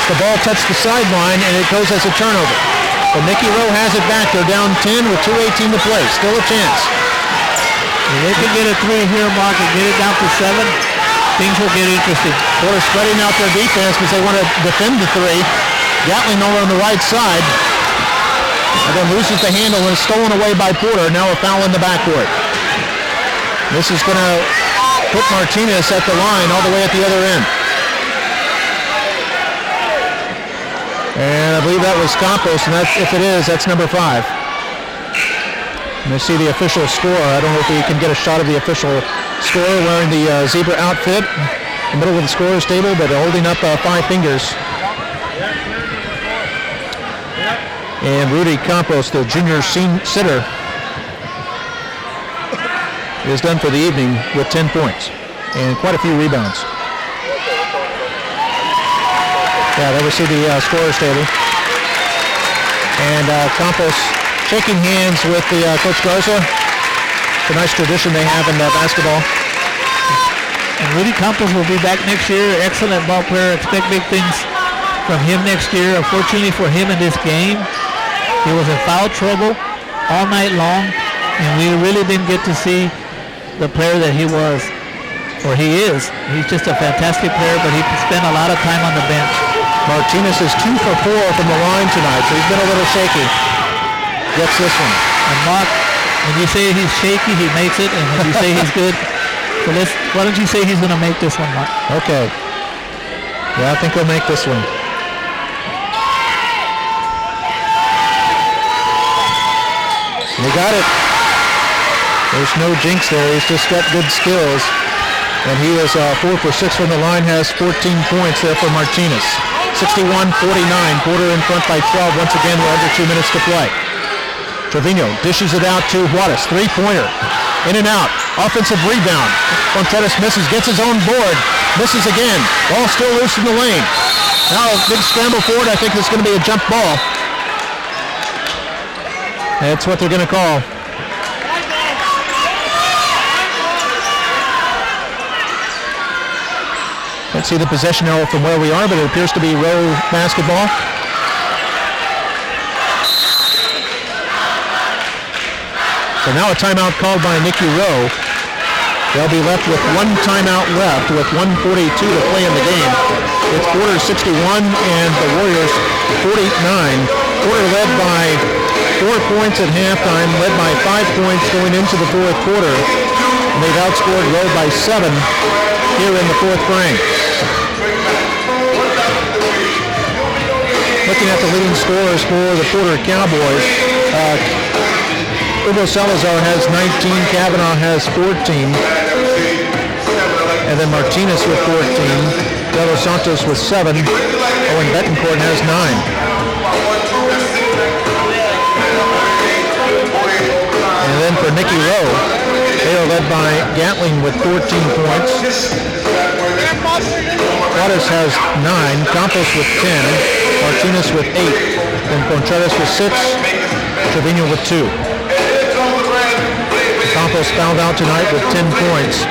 The ball touched the sideline, and it goes as a turnover. But Nicky Rowe has it back. They're down 10 with 2:18 to play. Still a chance. If they can get a 3 here, Mark, and get it down to 7, things will get interesting. Porter spreading out their defense because they want to defend the 3. Gatling over on the right side. And then loses the handle and is stolen away by Porter. Now a foul in the backcourt. This is going to put Martinez at the line all the way at the other end. And I believe that was Campos, and that's, if it is, that's number 5. And I see the official score. I don't know if we can get a shot of the official score wearing the zebra outfit in the middle of the scorer's table, but holding up 5 fingers. And Rudy Campos, the junior sitter, is done for the evening with 10 points and quite a few rebounds. Yeah, there we see the scorer's table. And Campos shaking hands with the Coach Garza. It's a nice tradition they have in basketball. And Rudy Campos will be back next year. Excellent ball player. Expect big things from him next year. Unfortunately for him in this game, he was in foul trouble all night long, and we really didn't get to see the player that he was, or he is. He's just a fantastic player, but he spent a lot of time on the bench. Martinez is 2 for 4 from the line tonight, so he's been a little shaky. Gets this one. And Mark, when you say he's shaky, he makes it, and when you say he's good, so why don't you say he's going to make this one, Mark? Okay. Yeah, I think he'll make this one. He got it. There's no jinx there. He's just got good skills. And he is 4 for 6 from the line, has 14 points there for Martinez. 61-49, Porter in front by 12. Once again, we're under 2 minutes to play. Trevino dishes it out to Juarez. 3-pointer. In and out. Offensive rebound. Contreras misses, gets his own board. Misses again. Ball still loose in the lane. Now a big scramble forward. I think it's going to be a jump ball. That's what they're going to call. Can't see the possession arrow from where we are, but it appears to be Rowe basketball. So now a timeout called by Nicky Rowe. They'll be left with 1 timeout left with 1:42 to play in the game. It's Porter 61 and the Warriors 49. Porter led by 4 points at halftime, led by 5 points going into the fourth quarter. And they've outscored Rowe by 7 here in the fourth frame. Looking at the leading scorers for the Porter Cowboys, Hugo Salazar has 19, Kavanaugh has 14, and then Martinez with 14, De Los Santos with 7, Owen Betancourt has 9. And then for Nicky Rowe, They are led by Gatling with 14 points. Juarez has 9, Campos with 10, Martinez with 8, and Contreras with 6, Trevino with 2. Campos fouled out tonight with 10 points.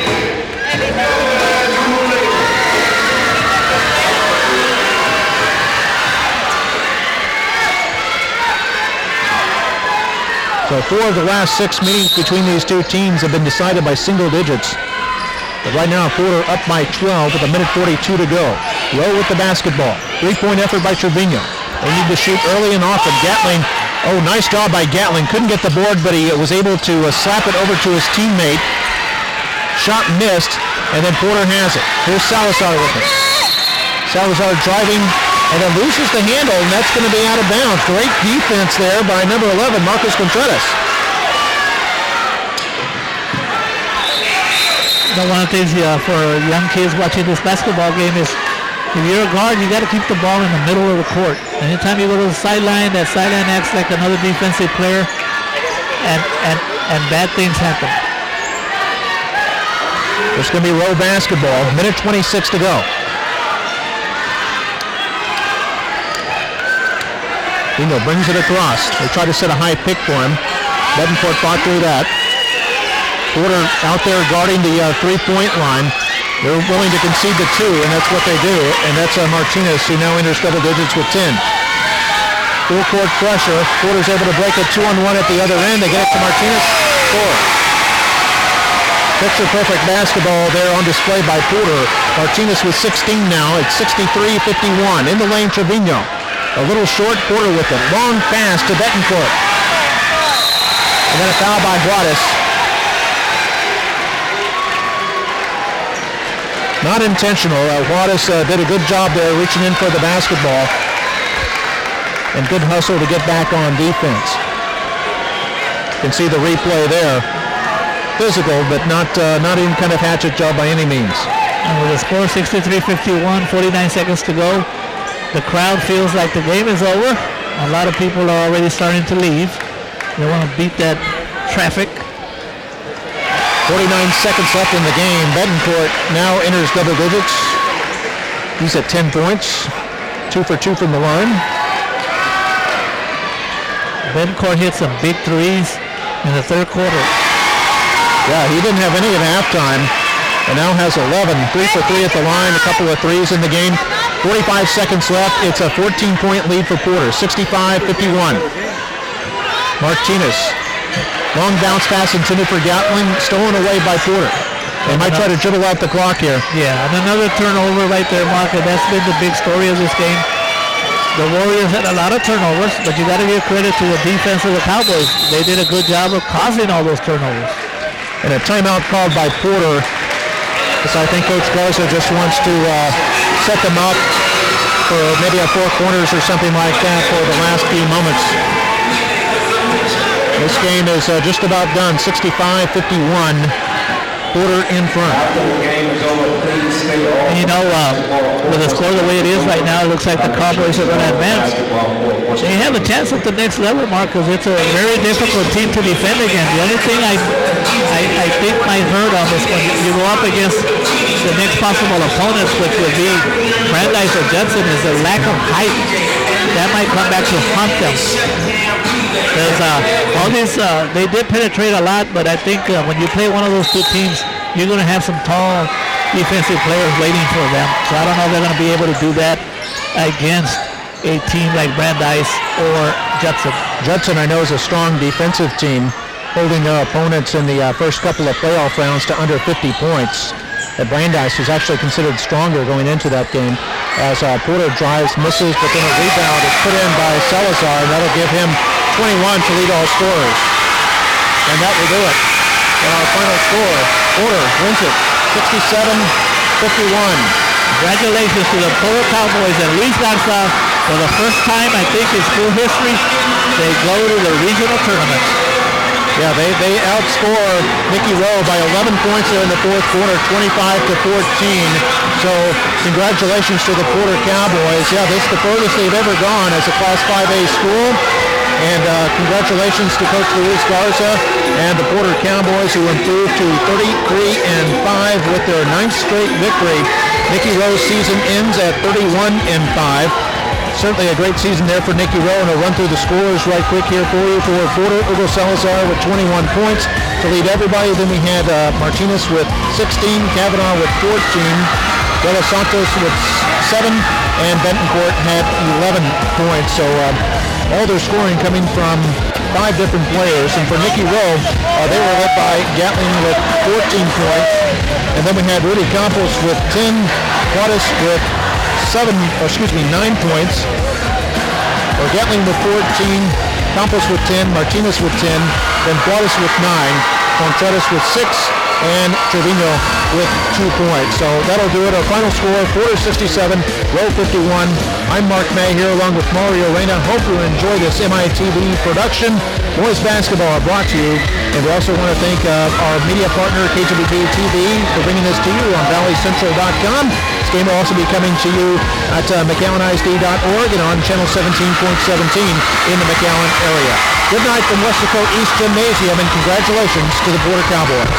So 4 of the last 6 meetings between these two teams have been decided by single digits. But right now, Porter up by 12 with 1:42 to go. Rowe with the basketball. 3-point effort by Trevino. They need to shoot early and often. Gatling, nice job by Gatling. Couldn't get the board, but he was able to slap it over to his teammate. Shot missed, and then Porter has it. Here's Salazar with it. Salazar driving, and then loses the handle, and that's going to be out of bounds. Great defense there by number 11, Marcos Contreras. One of the things for young kids watching this basketball game is if you're a guard, you got to keep the ball in the middle of the court. Anytime you go to the sideline, that sideline acts like another defensive player, and bad things happen. It's going to be Rowe basketball. 1:26 to go. Dino brings it across. They try to set a high pick for him. Betancourt fought through that. Porter out there guarding the 3-point line. They're willing to concede the 2, and that's what they do. And that's Martinez, who now enters double digits with 10. Full court pressure. Porter's able to break a 2-on-1 at the other end. They get it to Martinez. Score. Picture-perfect basketball there on display by Porter. Martinez with 16 now. It's 63-51. In the lane, Trevino. A little short, Porter with a long pass to Betancourt. And then a foul by Juarez. Not intentional. Juarez did a good job there reaching in for the basketball. And good hustle to get back on defense. You can see the replay there. Physical, but not any kind of hatchet job by any means. And with the score 63-51, 49 seconds to go. The crowd feels like the game is over. A lot of people are already starting to leave. They want to beat that traffic. 49 seconds left in the game. Betancourt now enters double digits. He's at 10 points. 2 for 2 from the line. Betancourt hit some big threes in the third quarter. Yeah, he didn't have any at halftime. And now has 11. 3 for 3 at the line. A couple of threes in the game. 45 seconds left. It's a 14-point lead for Porter. 65-51. Martinez. Long bounce pass intended for Gatling, stolen away by Porter. They might try to dribble out the clock here. Yeah, and another turnover right there, Mark, and that's been the big story of this game. The Warriors had a lot of turnovers, but you got to give credit to the defense of the Cowboys. They did a good job of causing all those turnovers. And a timeout called by Porter, because I think Coach Garza just wants to set them up for maybe a 4 corners or something like that for the last few moments. This game is just about done, 65-51, Porter in front. And with the score the way it is right now, it looks like the Cowboys are going to advance. They have a chance at the next level, Mark, because it's a very difficult team to defend against. The only thing I think might hurt on this when you go up against the next possible opponents, which would be Brandeis or Judson, is the lack of height. That might come back to haunt them. There's all these, they did penetrate a lot, but I think when you play one of those two teams, you're going to have some tall defensive players waiting for them. So I don't know if they're going to be able to do that against a team like Brandeis or Judson. Judson, I know, is a strong defensive team, holding their opponents in the first couple of playoff rounds to under 50 points. Brandeis was actually considered stronger going into that game as Porter drives, misses, but then a rebound is put in by Salazar, and that'll give him 21 to lead all scorers. And that will do it. And our final score, Porter wins it, 67-51. Congratulations to the Porter Cowboys and Luis Garza. For the first time, I think, in school history, they go to the regional tournament. Yeah, they outscore Mickey Rowe by 11 points there in the fourth quarter, 25-14. So congratulations to the Porter Cowboys. Yeah, this is the furthest they've ever gone as a Class 5A school. And congratulations to Coach Luis Garza and the Porter Cowboys, who improved to 33-5 with their 9th straight victory. Nikki Rowe's season ends at 31-5. Certainly a great season there for Nikki Rowe, and I'll run through the scores right quick here for you. For Porter, Hugo Salazar with 21 points to lead everybody. Then we had Martinez with 16, Kavanaugh with 14, De Los Santos with 7, and Betancourt had 11 points. So all their scoring coming from 5 different players. And for Nikki Rowe, they were led by Gatling with 14 points. And then we had Rudy Campos with 10, Juarez with 9 points. Or Gatling with 14, Campos with 10, Martinez with 10, then Juarez with 9, Contreras with 6, and Trevino with 2 points. So that'll do it. Our final score, Porter 67, Rowe 51. I'm Mark May here along with Mario Reyna. Hope you enjoy this MITV production. Boys basketball are brought to you. And we also want to thank our media partner, KGBT TV, for bringing this to you on valleycentral.com. This game will also be coming to you at McAllenISD.org and on channel 17.17 in the McAllen area. Good night from West Dakota East Gymnasium, and congratulations to the Porter Cowboys.